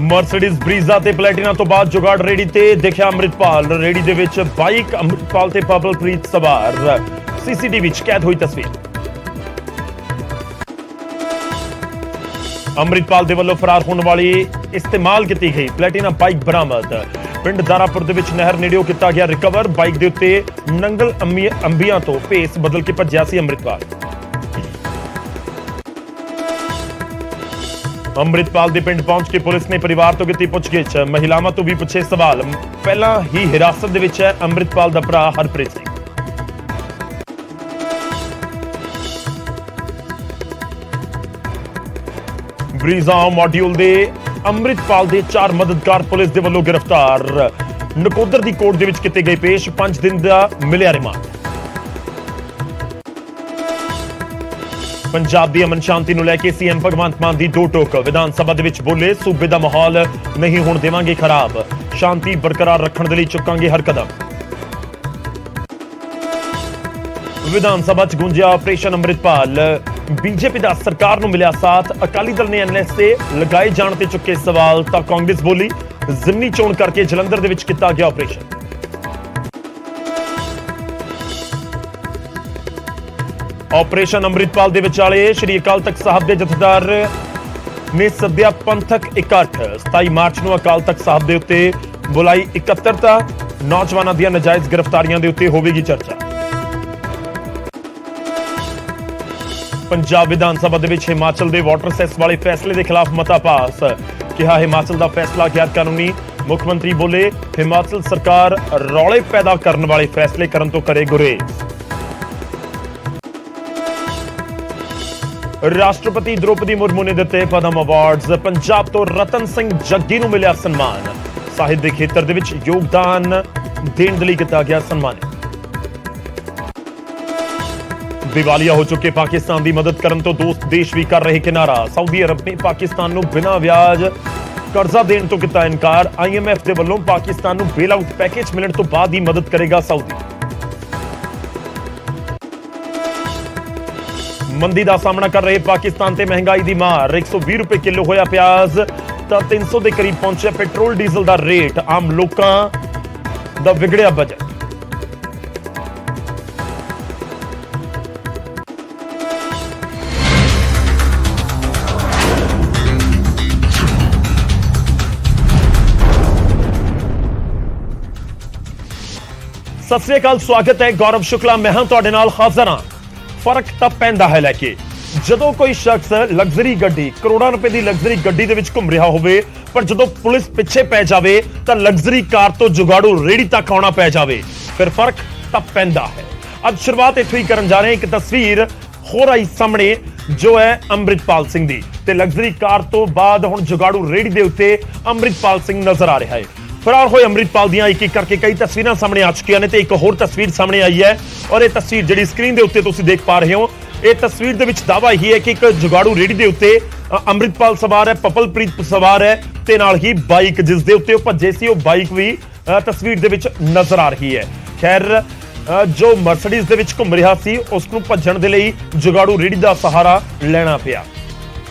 Mercedes Brezza ਤੇ Platina ਤੋਂ ਬਾਅਦ ਜੁਗਾੜ ਰੇੜੀ ਤੇ ਦੇਖਿਆ ਅੰਮ੍ਰਿਤਪਾਲ। ਰੇੜੀ ਦੇ ਵਿੱਚ ਬਾਈਕ ਅੰਮ੍ਰਿਤਪਾਲ ਤੇ ਪਵਲਪ੍ਰੀਤ ਸਵਾਰ। ਸੀਸੀਟੀਵੀ ਵਿੱਚ ਕੈਦ ਹੋਈ ਤਸਵੀਰ। ਅੰਮ੍ਰਿਤਪਾਲ ਦੇ ਵੱਲੋਂ ਫਰਾਰ ਹੋਣ ਵਾਲੀ ਇਸਤੇਮਾਲ ਕੀਤੀ ਗਈ ਪਲੈਟੀਨਾ ਬਾਈਕ ਬਰਾਮਦ। ਪਿੰਡ ਦਾਰਾਪੁਰ ਦੇ ਵਿੱਚ ਨਹਿਰ ਨੇੜਿਓਂ ਕੀਤਾ ਗਿਆ ਰਿਕਵਰ। ਬਾਈਕ ਦੇ ਉੱਤੇ ਨੰਗਲ ਅੰਬੀਆਂ ਤੋਂ ਭੇਸ ਬਦਲ ਕੇ ਭੱਜਿਆ ਸੀ ਅੰਮ੍ਰਿਤਪਾਲ। ਅੰਮ੍ਰਿਤਪਾਲ ਦੇ ਪਿੰਡ ਪਹੁੰਚ ਕੇ ਪੁਲਿਸ ਨੇ ਪਰਿਵਾਰ ਤੋਂ ਕੀਤੀ ਪੁੱਛਗਿੱਛ। ਮਹਿਲਾਵਾਂ ਤੋਂ ਵੀ ਪੁੱਛੇ ਸਵਾਲ। ਪਹਿਲਾਂ ਹੀ ਹਿਰਾਸਤ ਦੇ ਵਿੱਚ ਹੈ ਅੰਮ੍ਰਿਤਪਾਲ ਦਾ ਭਰਾ ਹਰਪ੍ਰੀਤ ਸਿੰਘ। ਬਰੀਜ਼ਾ ਮੋਡਿਊਲ ਦੇ ਅੰਮ੍ਰਿਤਪਾਲ ਦੇ 4 ਮਦਦਗਾਰ ਪੁਲਿਸ ਦੇ ਵੱਲੋਂ ਗ੍ਰਿਫਤਾਰ। ਨਕੋਦਰ ਦੀ ਕੋਰਟ ਦੇ ਵਿੱਚ ਕੀਤੇ ਗਏ ਪੇਸ਼। 5 ਦਿਨ ਦਾ ਮਿਲਿਆ ਰਿਮਾਂਡ। ਪੰਜਾਬ ਦੀ ਅਮਨ ਸ਼ਾਂਤੀ ਨੂੰ ਲੈ ਕੇ ਸੀਐਮ ਭਗਵੰਤ ਮਾਨ ਦੀ ਦੋ ਟੋਕ। ਵਿਧਾਨ ਸਭਾ ਦੇ ਵਿੱਚ ਬੋਲੇ, ਸੂਬੇ ਦਾ ਮਾਹੌਲ ਨਹੀਂ ਹੋਣ ਦੇਵਾਂਗੇ ਖਰਾਬ, ਸ਼ਾਂਤੀ ਬਰਕਰਾਰ ਰੱਖਣ ਦੇ ਲਈ ਚੁੱਕਾਂਗੇ ਹਰ ਕਦਮ। ਵਿਧਾਨ ਸਭਾ 'ਚ ਗੂੰਜਿਆ ਆਪਰੇਸ਼ਨ ਅੰਮ੍ਰਿਤਪਾਲ। ਬੀਜੇਪੀ ਦਾ ਸਰਕਾਰ ਨੂੰ ਮਿਲਿਆ ਸਾਥ। ਅਕਾਲੀ ਦਲ ਨੇ ਐਨਐਸਏ ਲਗਾਏ ਜਾਣ ਤੇ ਚੁੱਕੇ ਸਵਾਲ ਤਾਂ ਕਾਂਗਰਸ ਬੋਲੀ, ਜ਼ਿਮਨੀ ਚੋਣ ਕਰਕੇ ਜਲੰਧਰ ਦੇ ਵਿੱਚ ਕੀਤਾ ਗਿਆ ਆਪਰੇਸ਼ਨ। ਆਪਰੇਸ਼ਨ ਅੰਮ੍ਰਿਤਪਾਲ ਦੇ ਵਿਚਾਲੇ ਸ਼੍ਰੀ ਅਕਾਲ ਤਖਤ ਸਾਹਿਬ ਦੇ ਜਥੇਦਾਰ ਨੇ ਸੱਦਿਆ ਪੰਥਕ ਇਕੱਠ। 27 ਮਾਰਚ ਨੂੰ ਅਕਾਲ ਤਖਤ ਸਾਹਿਬ ਦੇ ਉੱਤੇ ਬੁਲਾਈ ਇਕੱਤਰਤਾ। ਨੌਜਵਾਨਾਂ ਦੀਆਂ ਨਜਾਇਜ਼ ਗ੍ਰਿਫਤਾਰੀਆਂ ਦੇ ਉੱਤੇ ਹੋਵੇਗੀ ਚਰਚਾ। ਪੰਜਾਬ ਵਿਧਾਨ ਸਭਾ ਦੇ ਵਿੱਚ ਹਿਮਾਚਲ ਦੇ ਵਾਟਰ ਸੈਸ ਵਾਲੇ ਫੈਸਲੇ ਦੇ ਖਿਲਾਫ ਮਤਾ ਪਾਸ। ਕਿਹਾ ਹਿਮਾਚਲ ਦਾ ਫੈਸਲਾ ਗੈਰ ਕਾਨੂੰਨੀ। ਮੁੱਖ ਮੰਤਰੀ ਬੋਲੇ, ਹਿਮਾਚਲ ਸਰਕਾਰ ਰੌਲੇ ਪੈਦਾ ਕਰਨ ਵਾਲੇ ਫੈਸਲੇ ਕਰਨ ਤੋਂ ਕਰੇ ਗੁਰੇਜ਼। ਰਾਸ਼ਟਰਪਤੀ ਦ੍ਰੋਪਦੀ ਮੁਰਮੂ ਨੇ ਦਿੱਤੇ ਪਦਮ ਅਵਾਰਡਸ। ਪੰਜਾਬ ਤੋਂ ਰਤਨ ਸਿੰਘ ਜੱਗੀ ਨੂੰ ਮਿਲਿਆ ਸਨਮਾਨ। ਸਾਹਿਤ ਦੇ ਖੇਤਰ ਦੇ ਵਿੱਚ ਯੋਗਦਾਨ ਦੇਣ ਦੇ ਲਈ ਕੀਤਾ ਗਿਆ ਸਨਮਾਨਿਤ। ਦਿਵਾਲੀਆ ਹੋ ਚੁੱਕੇ ਪਾਕਿਸਤਾਨ ਦੀ ਮਦਦ ਕਰਨ ਤੋਂ ਦੋਸਤ ਦੇਸ਼ ਵੀ ਕਰ ਰਹੇ ਕਿਨਾਰਾ। ਸਾਊਦੀ ਅਰਬ ਨੇ ਪਾਕਿਸਤਾਨ ਨੂੰ ਬਿਨਾਂ ਵਿਆਜ ਕਰਜ਼ਾ ਦੇਣ ਤੋਂ ਕੀਤਾ ਇਨਕਾਰ। IMF ਦੇ ਵੱਲੋਂ ਪਾਕਿਸਤਾਨ ਨੂੰ ਬੇਲ ਆਊਟ ਪੈਕੇਜ ਮਿਲਣ ਤੋਂ ਬਾਅਦ ਹੀ ਮਦਦ ਕਰੇਗਾ ਸਾਊਦੀ। ਮੰਦੀ ਦਾ ਸਾਹਮਣਾ ਕਰ ਰਹੇ ਪਾਕਿਸਤਾਨ ਤੇ ਮਹਿੰਗਾਈ ਦੀ ਮਾਰ। 120 ਰੁਪਏ ਕਿਲੋ ਹੋਇਆ ਪਿਆਜ਼ ਤਾਂ 300 ਦੇ ਕਰੀਬ ਪਹੁੰਚਿਆ ਪੈਟਰੋਲ ਡੀਜ਼ਲ ਦਾ ਰੇਟ। ਆਮ ਲੋਕਾਂ ਦਾ ਵਿਗੜਿਆ ਬਜਟ। ਸਤਿ ਸ੍ਰੀ ਅਕਾਲ, ਸਵਾਗਤ ਹੈ। ਗੌਰਵ ਸ਼ੁਕਲਾ ਮੈਂ ਹਾਂ ਤੁਹਾਡੇ ਨਾਲ ਹਾਜ਼ਰ ਹਾਂ। ਫਰਕ ਤਾਂ ਪੈਂਦਾ ਹੈ ਲੈ ਕੇ ਜਦੋਂ ਕੋਈ ਸ਼ਖਸ ਲਗਜ਼ਰੀ ਗੱਡੀ, ਕਰੋੜਾਂ ਰੁਪਏ ਦੀ ਲਗਜ਼ਰੀ ਗੱਡੀ ਦੇ ਵਿੱਚ ਘੁੰਮ ਰਿਹਾ ਹੋਵੇ, ਪਰ ਜਦੋਂ ਪੁਲਿਸ ਪਿੱਛੇ ਪੈ ਜਾਵੇ ਤਾਂ ਲਗਜ਼ਰੀ ਕਾਰ ਤੋਂ ਜੁਗਾੜੂ ਰੇੜੀ ਤੱਕ ਆਉਣਾ ਪੈ ਜਾਵੇ, ਫਿਰ ਫਰਕ ਤਾਂ ਪੈਂਦਾ ਹੈ। ਅੱਜ ਸ਼ੁਰੂਆਤ ਇੱਥੋਂ ਹੀ ਕਰਨ ਜਾ ਰਹੇ ਹਾਂ। ਇੱਕ ਤਸਵੀਰ ਹੋਰ ਆਈ ਸਾਹਮਣੇ ਜੋ ਹੈ ਅੰਮ੍ਰਿਤਪਾਲ ਸਿੰਘ ਦੀ, ਤੇ ਲਗਜ਼ਰੀ ਕਾਰ ਤੋਂ ਬਾਅਦ ਹੁਣ ਜੁਗਾੜੂ ਰੇੜੀ ਦੇ ਉੱਤੇ ਅੰਮ੍ਰਿਤਪਾਲ ਸਿੰਘ ਨਜ਼ਰ ਆ ਰਿਹਾ ਹੈ। ਫਰਾਰ ਹੋਏ ਅੰਮ੍ਰਿਤਪਾਲ ਦੀਆਂ ਇੱਕ ਇੱਕ ਕਰਕੇ ਕਈ ਤਸਵੀਰਾਂ ਸਾਹਮਣੇ ਆ ਚੁੱਕੀਆਂ ਨੇ ਤੇ ਇੱਕ ਹੋਰ ਤਸਵੀਰ ਸਾਹਮਣੇ ਆਈ ਹੈ। ਔਰ ਇਹ ਤਸਵੀਰ ਜਿਹੜੀ ਸਕਰੀਨ ਦੇ ਉੱਤੇ ਤੁਸੀਂ ਦੇਖ ਪਾ ਰਹੇ ਹੋ, ਇਹ ਤਸਵੀਰ ਦੇ ਵਿੱਚ ਦਾਅਵਾ ਹੀ ਹੈ ਕਿ ਇੱਕ ਜੁਗਾੜੂ ਰੇੜੀ ਦੇ ਉੱਤੇ ਅੰਮ੍ਰਿਤਪਾਲ ਸਵਾਰ ਹੈ, ਪਵਲਪ੍ਰੀਤ ਸਵਾਰ ਹੈ ਤੇ ਨਾਲ ਹੀ ਬਾਈਕ ਜਿਸ ਦੇ ਉੱਤੇ ਉਹ ਭੱਜੇ ਸੀ, ਉਹ ਬਾਈਕ ਵੀ ਤਸਵੀਰ ਦੇ ਵਿੱਚ ਨਜ਼ਰ ਆ ਰਹੀ ਹੈ। ਖੈਰ, ਜੋ ਮਰਸੀਡੀਜ਼ ਦੇ ਵਿੱਚ ਘੁੰਮ ਰਿਹਾ ਸੀ ਉਸ ਨੂੰ ਭੱਜਣ ਦੇ ਲਈ ਜੁਗਾੜੂ ਰੇੜੀ ਦਾ ਸਹਾਰਾ ਲੈਣਾ ਪਿਆ।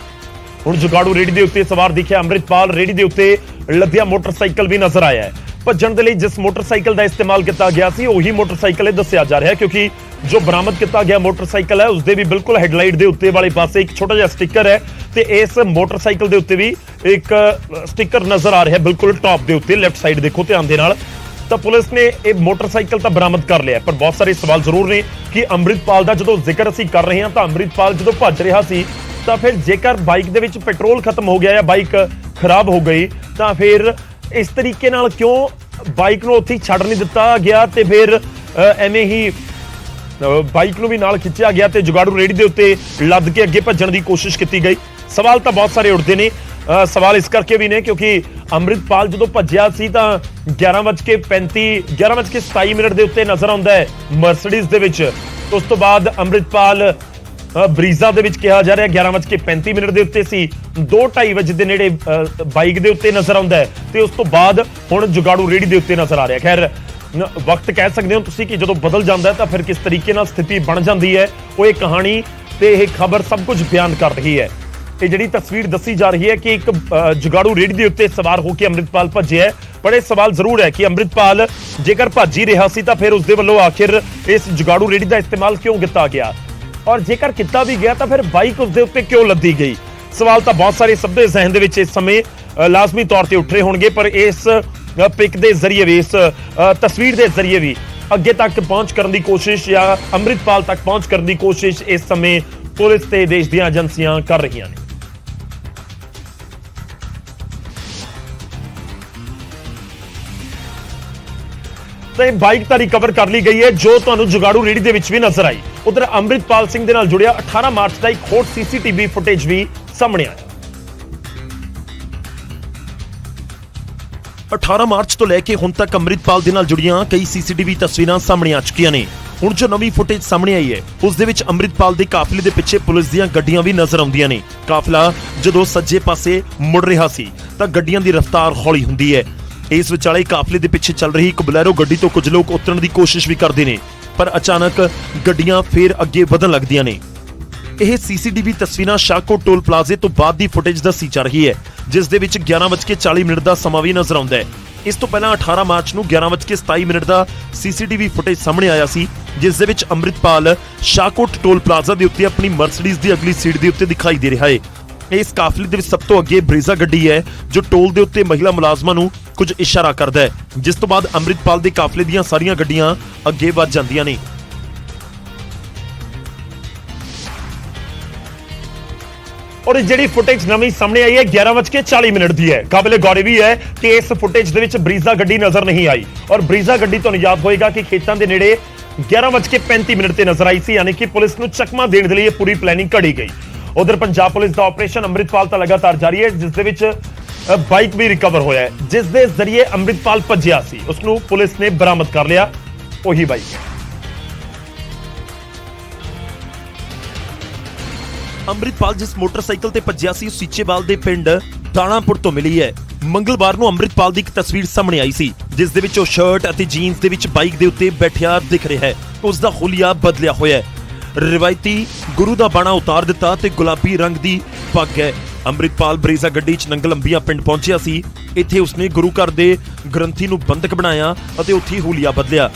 ਹੁਣ ਜੁਗਾੜੂ ਰੇੜੀ ਦੇ ਉੱਤੇ ਸਵਾਰ ਦਿਖਿਆ ਅੰਮ੍ਰਿਤਪਾਲ। ਰੇੜੀ ਦੇ ਉੱਤੇ ਲੱਦਿਆ ਮੋਟਰਸਾਈਕਲ ਵੀ ਨਜ਼ਰ ਆਇਆ ਹੈ। ਭੱਜਣ ਦੇ ਲਈ ਜਿਸ ਮੋਟਰਸਾਈਕਲ ਦਾ ਇਸਤੇਮਾਲ ਕੀਤਾ ਗਿਆ ਸੀ ਉਹੀ ਮੋਟਰਸਾਈਕਲ ਇਹ ਦੱਸਿਆ ਜਾ ਰਿਹਾ, ਕਿਉਂਕਿ ਜੋ ਬਰਾਮਦ ਕੀਤਾ ਗਿਆ ਮੋਟਰਸਾਈਕਲ ਹੈ ਉਸਦੇ ਵੀ ਬਿਲਕੁਲ ਹੈਡਲਾਈਟ ਦੇ ਉੱਤੇ ਵਾਲੇ ਪਾਸੇ ਇੱਕ ਛੋਟਾ ਜਿਹਾ ਸਟicker ਹੈ ਤੇ ਇਸ ਮੋਟਰਸਾਈਕਲ ਦੇ ਉੱਤੇ ਵੀ ਇੱਕ ਸਟicker ਨਜ਼ਰ ਆ ਰਿਹਾ ਬਿਲਕੁਲ ਟੌਪ ਦੇ ਉੱਤੇ। ਲੈਫਟ ਸਾਈਡ ਦੇਖੋ ਧਿਆਨ ਦੇ ਨਾਲ। ਤਾਂ ਪੁਲਿਸ ਨੇ ਇਹ ਮੋਟਰਸਾਈਕਲ ਤਾਂ ਬਰਾਮਦ ਕਰ ਲਿਆ, ਪਰ ਬਹੁਤ ਸਾਰੇ ਸਵਾਲ ਜ਼ਰੂਰ ਨੇ ਕਿ ਅੰਮ੍ਰਿਤਪਾਲ ਦਾ ਜਦੋਂ ਜ਼ਿਕਰ ਅਸੀਂ ਕਰ ਰਹੇ ਹਾਂ ਤਾਂ ਅੰਮ੍ਰਿਤਪਾਲ ਜਦੋਂ ਭੱਜ ਰਿਹਾ ਸੀ ਤਾਂ ਫਿਰ ਜੇਕਰ ਬਾਈਕ ਦੇ ਵਿੱਚ ਪੈਟਰੋਲ ਖਤਮ ਹੋ ਗਿਆ ਜਾਂ ਬਾਈਕ ਖਰਾਬ ਹੋ ਗਈ ਤਾਂ ਫਿਰ ਇਸ ਤਰੀਕੇ ਨਾਲ ਕਿਉਂ ਬਾਈਕ ਨੂੰ ਉੱਥੇ ਛੱਡ ਨਹੀਂ ਦਿੱਤਾ ਗਿਆ ਤੇ ਫਿਰ ਐਵੇਂ ਹੀ ਬਾਈਕ ਨੂੰ ਵੀ ਨਾਲ ਖਿੱਚਿਆ ਗਿਆ ਤੇ ਜੁਗਾੜੂ ਰੇੜੀ ਦੇ ਉੱਤੇ ਲੱਦ ਕੇ ਅੱਗੇ ਭੱਜਣ ਦੀ ਕੋਸ਼ਿਸ਼ ਕੀਤੀ ਗਈ। ਸਵਾਲ ਤਾਂ ਬਹੁਤ ਸਾਰੇ ਉੱਠਦੇ ਨੇ। ਸਵਾਲ ਇਸ ਕਰਕੇ ਵੀ ਨੇ ਕਿਉਂਕਿ ਅੰਮ੍ਰਿਤਪਾਲ ਜਦੋਂ ਭੱਜਿਆ ਸੀ ਤਾਂ 11:27 ਦੇ ਉੱਤੇ ਨਜ਼ਰ ਆਉਂਦਾ ਹੈ ਮਰਸੀਡੀਜ਼ ਦੇ ਵਿੱਚ। ਉਸ ਤੋਂ ਬਾਅਦ ਅੰਮ੍ਰਿਤਪਾਲ ਬਰੀਜ਼ਾ ਦੇ ਵਿੱਚ ਕਿਹਾ ਜਾ ਰਿਹਾ 11:35 ਦੇ ਉੱਤੇ ਸੀ। 2:30 ਵਜੇ ਦੇ ਨੇੜੇ ਬਾਈਕ ਦੇ ਉੱਤੇ ਨਜ਼ਰ ਆਉਂਦਾ ਹੈ ਤੇ ਉਸ ਤੋਂ ਬਾਅਦ ਹੁਣ ਜੁਗਾੜੂ ਰੇੜੀ ਦੇ ਉੱਤੇ ਨਜ਼ਰ ਆ ਰਿਹਾ। ਖੈਰ, ਵਕਤ ਕਹਿ ਸਕਦੇ ਹੋ ਤੁਸੀਂ ਕਿ ਜਦੋਂ ਬਦਲ ਜਾਂਦਾ ਤਾਂ ਫਿਰ ਕਿਸ ਤਰੀਕੇ ਨਾਲ ਸਥਿਤੀ ਬਣ ਜਾਂਦੀ ਹੈ, ਉਹ ਇਹ ਕਹਾਣੀ ਤੇ ਇਹ ਖਬਰ ਸਭ ਕੁਝ ਬਿਆਨ ਕਰ ਰਹੀ ਹੈ। ਇਹ ਜਿਹੜੀ ਤਸਵੀਰ ਦੱਸੀ ਜਾ ਰਹੀ ਹੈ ਕਿ ਇੱਕ ਜੁਗਾੜੂ ਰੇੜੀ ਦੇ ਉੱਤੇ ਸਵਾਰ ਹੋ ਕੇ ਅੰਮ੍ਰਿਤਪਾਲ ਭੱਜਿਆ ਹੈ। ਪਰ ਇਹ ਸਵਾਲ ਜ਼ਰੂਰ ਹੈ ਕਿ ਅੰਮ੍ਰਿਤਪਾਲ ਜੇਕਰ ਭੱਜ ਹੀ ਰਿਹਾ ਸੀ ਤਾਂ ਫਿਰ ਉਸ ਦੇ ਵੱਲੋਂ ਆਖਿਰ ਇਸ ਜੁਗਾੜੂ ਰੇੜੀ ਦਾ ਇਸਤੇਮਾਲ ਕਿਉਂ ਕੀਤਾ ਗਿਆ, ਔਰ ਜੇਕਰ ਕੀਤਾ ਵੀ ਗਿਆ ਤਾਂ ਫਿਰ ਬਾਈਕ ਉਸ ਦੇ ਉੱਤੇ ਕਿਉਂ ਲੱਦੀ ਗਈ। ਸਵਾਲ ਤਾਂ ਬਹੁਤ ਸਾਰੇ ਸਭ ਦੇ ਜ਼ਿਹਨ ਦੇ ਵਿੱਚ ਇਸ ਸਮੇਂ ਲਾਜ਼ਮੀ ਤੌਰ ਤੇ ਉੱਠ ਰਹੇ ਹੋਣਗੇ, ਪਰ ਇਸ ਪਿਕ ਦੇ ਜ਼ਰੀਏ ਵੀ, ਇਸ ਤਸਵੀਰ ਦੇ ਜ਼ਰੀਏ ਵੀ ਅੱਗੇ ਤੱਕ ਪਹੁੰਚ ਕਰਨ ਦੀ ਕੋਸ਼ਿਸ਼ ਜਾਂ ਅੰਮ੍ਰਿਤਪਾਲ ਤੱਕ ਪਹੁੰਚ ਕਰਨ ਦੀ ਕੋਸ਼ਿਸ਼ ਇਸ ਸਮੇਂ ਪੁਲਿਸ ਤੇ ਦੇਸ਼ ਦੀਆਂ ਏਜੰਸੀਆਂ ਕਰ ਰਹੀਆਂ ਨੇ। ਤੇ ਬਾਈਕ ਤਾਂ ਰਿਕਵਰ ਕਰ ਲਈ ਗਈ ਹੈ ਜੋ ਤੁਹਾਨੂੰ ਜੁਗਾੜੂ ਰੇੜੀ ਦੇ ਵਿੱਚ ਵੀ ਨਜ਼ਰ ਆਈ। ਉਧਰ ਅੰਮ੍ਰਿਤਪਾਲ ਸਿੰਘ ਦੇ ਨਾਲ ਜੁੜਿਆ 18 ਮਾਰਚ ਦਾ ਇੱਕ ਹੋਰ ਸੀਸੀਟੀਵੀ ਫੁਟੇਜ ਵੀ ਸਾਹਮਣੇ ਆਇਆ। 18 ਮਾਰਚ ਤੋਂ ਲੈ ਕੇ ਹੁਣ ਤੱਕ ਅੰਮ੍ਰਿਤਪਾਲ ਦੇ ਨਾਲ ਜੁੜੀਆਂ ਕਈ ਸੀਸੀਟੀਵੀ ਤਸਵੀਰਾਂ ਸਾਹਮਣੇ ਆ ਚੁੱਕੀਆਂ ਨੇ। ਹੁਣ ਜੋ ਨਵੀਂ ਫੁਟੇਜ ਸਾਹਮਣੇ ਆਈ ਹੈ ਉਸ ਦੇ ਵਿੱਚ ਅੰਮ੍ਰਿਤਪਾਲ ਦੇ ਕਾਫਲੇ ਦੇ ਪਿੱਛੇ ਪੁਲਿਸ ਦੀਆਂ ਗੱਡੀਆਂ ਵੀ ਨਜ਼ਰ ਆਉਂਦੀਆਂ ਨੇ। ਕਾਫਲਾ ਜਦੋਂ ਸੱਜੇ ਪਾਸੇ ਮੁੜ ਰਿਹਾ ਸੀ ਤਾਂ ਗੱਡੀਆਂ ਦੀ ਰਫ਼ਤਾਰ ਹੌਲੀ ਹੁੰਦੀ ਹੈ। ਇਸ ਵਿਚਾਲੇ ਕਾਫਲੇ ਦੇ ਪਿੱਛੇ ਚੱਲ ਰਹੀ ਇੱਕ ਬਲੈਰੋ ਗੱਡੀ ਤੋਂ ਕੁਝ ਲੋਕ ਉਤਰਨ ਦੀ ਕੋਸ਼ਿਸ਼ ਵੀ ਕਰਦੇ ਨੇ, ਪਰ ਅਚਾਨਕ ਗੱਡੀਆਂ ਫੇਰ ਅੱਗੇ ਵਧਣ ਲੱਗਦੀਆਂ ਨੇ। ਇਹ ਸੀਸੀਟੀਵੀ ਤਸਵੀਰਾਂ ਸ਼ਾਹਕੋਟ ਟੋਲ ਪਲਾਜ਼ੇ ਤੋਂ ਬਾਅਦ ਦੀ ਫੁਟੇਜ ਦੱਸੀ ਜਾ ਰਹੀ ਹੈ, ਜਿਸ ਦੇ ਵਿੱਚ 11:40 ਦਾ ਸਮਾਂ ਵੀ ਨਜ਼ਰ ਆਉਂਦਾ ਹੈ। ਇਸ ਤੋਂ ਪਹਿਲਾਂ 18 ਮਾਰਚ ਨੂੰ 11:27 ਦਾ ਸੀਸੀਟੀਵੀ ਫੁਟੇਜ ਸਾਹਮਣੇ ਆਇਆ ਸੀ, ਜਿਸ ਦੇ ਵਿੱਚ ਅੰਮ੍ਰਿਤਪਾਲ ਸ਼ਾਹਕੋਟ ਟੋਲ ਪਲਾਜ਼ਾ ਦੇ ਉੱਤੇ ਆਪਣੀ ਮਰਸੀਡੀਜ਼ ਦੀ ਅਗਲੀ ਸੀਟ ਦੇ ਉੱਤੇ ਦਿਖਾਈ ਦੇ ਰਿਹਾ ਹੈ। ਇਸ ਕਾਫਲੇ ਦੇ ਵਿੱਚ ਸਭ ਤੋਂ ਅੱਗੇ ਬਰੀਜ਼ਾ ਗੱਡੀ ਹੈ ਜੋ ਟੋਲ ਦੇ ਉੱਤੇ ਮਹਿਲਾ ਮੁਲਾਜ਼ਮਾਂ ਨੂੰ ਕੁਝ ਇਸ਼ਾਰਾ ਕਰਦਾ ਹੈ, ਜਿਸ ਤੋਂ ਬਾਅਦ ਅੰਮ੍ਰਿਤਪਾਲ ਦੇ ਕਾਫਲੇ ਦੀਆਂ ਸਾਰੀਆਂ ਗੱਡੀਆਂ ਅੱਗੇ ਵੱਧ ਜਾਂਦੀਆਂ ਨੇ। ਔਰ ਜਿਹੜੀ ਫੁਟੇਜ ਨਵੀਂ ਸਾਹਮਣੇ ਆਈ ਹੈ 11:40 ਦੀ ਹੈ। ਕਾਬਿਲੇ ਗੌਰ ਵੀ ਹੈ ਕਿ ਇਸ ਫੁਟੇਜ ਦੇ ਵਿੱਚ ਬਰੀਜ਼ਾ ਗੱਡੀ ਨਜ਼ਰ ਨਹੀਂ ਆਈ, ਔਰ ਬਰੀਜ਼ਾ ਗੱਡੀ ਤੁਹਾਨੂੰ ਯਾਦ ਹੋਏਗਾ ਕਿ ਖੇਤਾਂ ਦੇ ਨੇੜੇ 11:35 ਤੇ ਨਜ਼ਰ ਆਈ ਸੀ, ਯਾਨੀ ਕਿ ਪੁਲਿਸ ਨੂੰ ਚਕਮਾ ਦੇਣ ਦੇ ਲਈ ਇਹ ਪੂਰੀ ਪਲੈਨਿੰਗ ਘੜੀ ਗਈ। ਉਧਰ ਪੰਜਾਬ ਪੁਲਿਸ ਦਾ ਆਪਰੇਸ਼ਨ ਅੰਮ੍ਰਿਤਪਾਲ ਤਾਂ ਲਗਾਤਾਰ ਜਾਰੀ ਹੈ, ਜਿਸ ਦੇ ਵਿੱਚ ਬਾਈਕ ਵੀ ਰਿਕਵਰ ਹੋਇਆ ਹੈ, ਜਿਸ ਦੇ ਜ਼ਰੀਏ ਅੰਮ੍ਰਿਤਪਾਲ ਭੱਜਿਆ ਸੀ। ਉਸ ਨੂੰ ਪੁਲਿਸ ਨੇ ਬਰਾਮਦ ਕਰ ਲਿਆ, ਉਹੀ ਬਾਈਕ। ਅੰਮ੍ਰਿਤਪਾਲ ਜਿਸ ਮੋਟਰਸਾਈਕਲ ਤੇ ਭੱਜਿਆ ਸੀ, ਸੀਚੇਵਾਲ ਦੇ ਪਿੰਡ ਦਾਣਾਪੁਰ ਤੋਂ ਮਿਲੀ ਹੈ। ਮੰਗਲਵਾਰ ਨੂੰ ਅੰਮ੍ਰਿਤਪਾਲ ਦੀ ਇੱਕ ਤਸਵੀਰ ਸਾਹਮਣੇ ਆਈ ਸੀ, ਜਿਸ ਦੇ ਵਿੱਚ ਉਹ ਸ਼ਰਟ ਅਤੇ ਜੀਨਸ ਦੇ ਵਿੱਚ ਬਾਈਕ ਦੇ ਉੱਤੇ ਬੈਠਿਆ ਦਿਖ ਰਿਹਾ ਹੈ। ਉਸ ਦਾ ਹੁਲੀਆ ਬਦਲਿਆ ਹੋਇਆ ਹੈ, ਰਿਵਾਇਤੀ ਗੁਰੂ ਦਾ ਬਾਣਾ ਉਤਾਰ ਦਿੱਤਾ ਤੇ ਗੁਲਾਬੀ ਰੰਗ ਦੀ ਪੱਗ ਹੈ। ਅੰਮ੍ਰਿਤਪਾਲ ਬਰੀਜ਼ਾ ਗੱਡੀ 'ਚ ਨੰਗਲੰਬੀਆਂ ਪਿੰਡ ਪਹੁੰਚਿਆ ਸੀ। ਇੱਥੇ ਉਸਨੇ ਗੁਰੂ ਘਰ ਦੇ ਗ੍ਰੰਥੀ ਨੂੰ ਬੰਦਕ ਬਣਾਇਆ ਅਤੇ ਉੱਥੇ ਹੁਲੀਆ ਬਦਲਿਆ।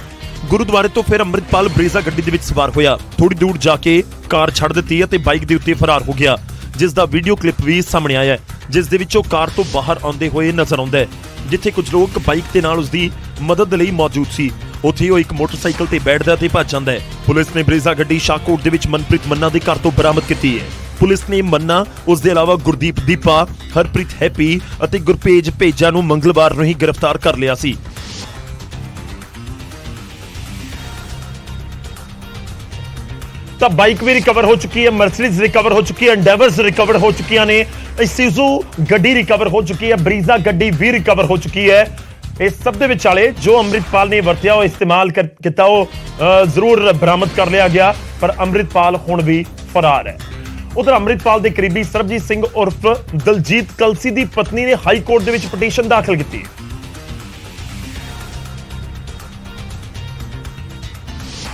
ਗੁਰਦੁਆਰੇ ਤੋਂ ਫਿਰ ਅੰਮ੍ਰਿਤਪਾਲ ਬਰੀਜ਼ਾ ਗੱਡੀ ਦੇ ਵਿੱਚ ਸਵਾਰ ਹੋਇਆ, ਥੋੜੀ ਦੂਰ ਜਾ ਕੇ ਕਾਰ ਛੱਡ ਦਿੱਤੀ ਅਤੇ ਬਾਈਕ ਦੇ ਉੱਤੇ ਫਰਾਰ ਹੋ ਗਿਆ, ਜਿਸ ਦਾ ਵੀਡੀਓ ਕਲਿੱਪ ਵੀ ਸਾਹਮਣੇ ਆਇਆ ਹੈ, ਜਿਸ ਦੇ ਵਿੱਚ ਉਹ ਕਾਰ ਤੋਂ ਬਾਹਰ ਆਉਂਦੇ ਹੋਏ ਨਜ਼ਰ ਆਉਂਦਾ ਹੈ। ਜਿੱਥੇ ਕੁਝ ਲੋਕ ਬਾਈਕ ਦੇ ਨਾਲ ਉਸਦੀ ਮਦਦ ਲਈ ਮੌਜੂਦ ਸੀ, ਉੱਥੇ ਉਹ ਇੱਕ ਮੋਟਰਸਾਈਕਲ ਤੇ ਬੈਠਦਾ ਤੇ ਭੱਜ ਜਾਂਦਾ ਹੈ। ਪੁਲਿਸ ਨੇ ਬਰੀਜ਼ਾ ਗੱਡੀ ਸ਼ਾਹਕੋਟ ਦੇ ਵਿੱਚ ਮਨਪ੍ਰੀਤ ਮੰਨਾ ਦੇ ਘਰ ਤੋਂ ਬਰਾਮਦ ਕੀਤੀ ਹੈ। ਪੁਲਿਸ ਨੇ ਮੰਨਾ, ਉਸ ਦੇ ਇਲਾਵਾ ਗੁਰਦੀਪ ਦੀਪਾ, ਹਰਪ੍ਰੀਤ ਹੈਪੀ ਅਤੇ ਗੁਰਪੇਜ ਭੇਜਾ ਨੂੰ ਮੰਗਲਵਾਰ ਨੂੰ ਹੀ ਗ੍ਰਿਫਤਾਰ ਕਰ ਲਿਆ ਸੀ। ਤਾਂ ਬਾਈਕ ਵੀ ਰਿਕਵਰ ਹੋ ਚੁੱਕੀ ਹੈ, ਮਰਸੀਡੀਜ਼ ਰਿਕਵਰ ਹੋ ਚੁੱਕੀ ਹੈ, ਐਂਡੇਵਰਸ ਰਿਕਵਰ ਹੋ ਚੁੱਕੀਆਂ ਨੇ, ਇਸੂਜ਼ੂ ਗੱਡੀ ਰਿਕਵਰ ਹੋ ਚੁੱਕੀ ਹੈ, ਬਰੀਜ਼ਾ ਗੱਡੀ ਵੀ ਰਿਕਵਰ ਹੋ ਚੁੱਕੀ ਹੈ। ਇਸ ਸਭ ਦੇ ਵਿਚਾਲੇ ਜੋ ਅੰਮ੍ਰਿਤਪਾਲ ਨੇ ਵਰਤਿਆ, ਉਹ ਇਸਤੇਮਾਲ ਕੀਤਾ, ਉਹ ਜ਼ਰੂਰ ਬਰਾਮਦ ਕਰ ਲਿਆ ਗਿਆ, ਪਰ ਅੰਮ੍ਰਿਤਪਾਲ ਹੁਣ ਵੀ ਫਰਾਰ ਹੈ। ਉਧਰ ਅੰਮ੍ਰਿਤਪਾਲ ਦੇ ਕਰੀਬੀ ਸਰਬਜੀਤ ਸਿੰਘ ਉਰਫ ਦਲਜੀਤ ਕਲਸੀ ਦੀ ਪਤਨੀ ਨੇ ਹਾਈ ਕੋਰਟ ਦੇ ਵਿੱਚ ਪਟੀਸ਼ਨ ਦਾਖਲ ਕੀਤੀ।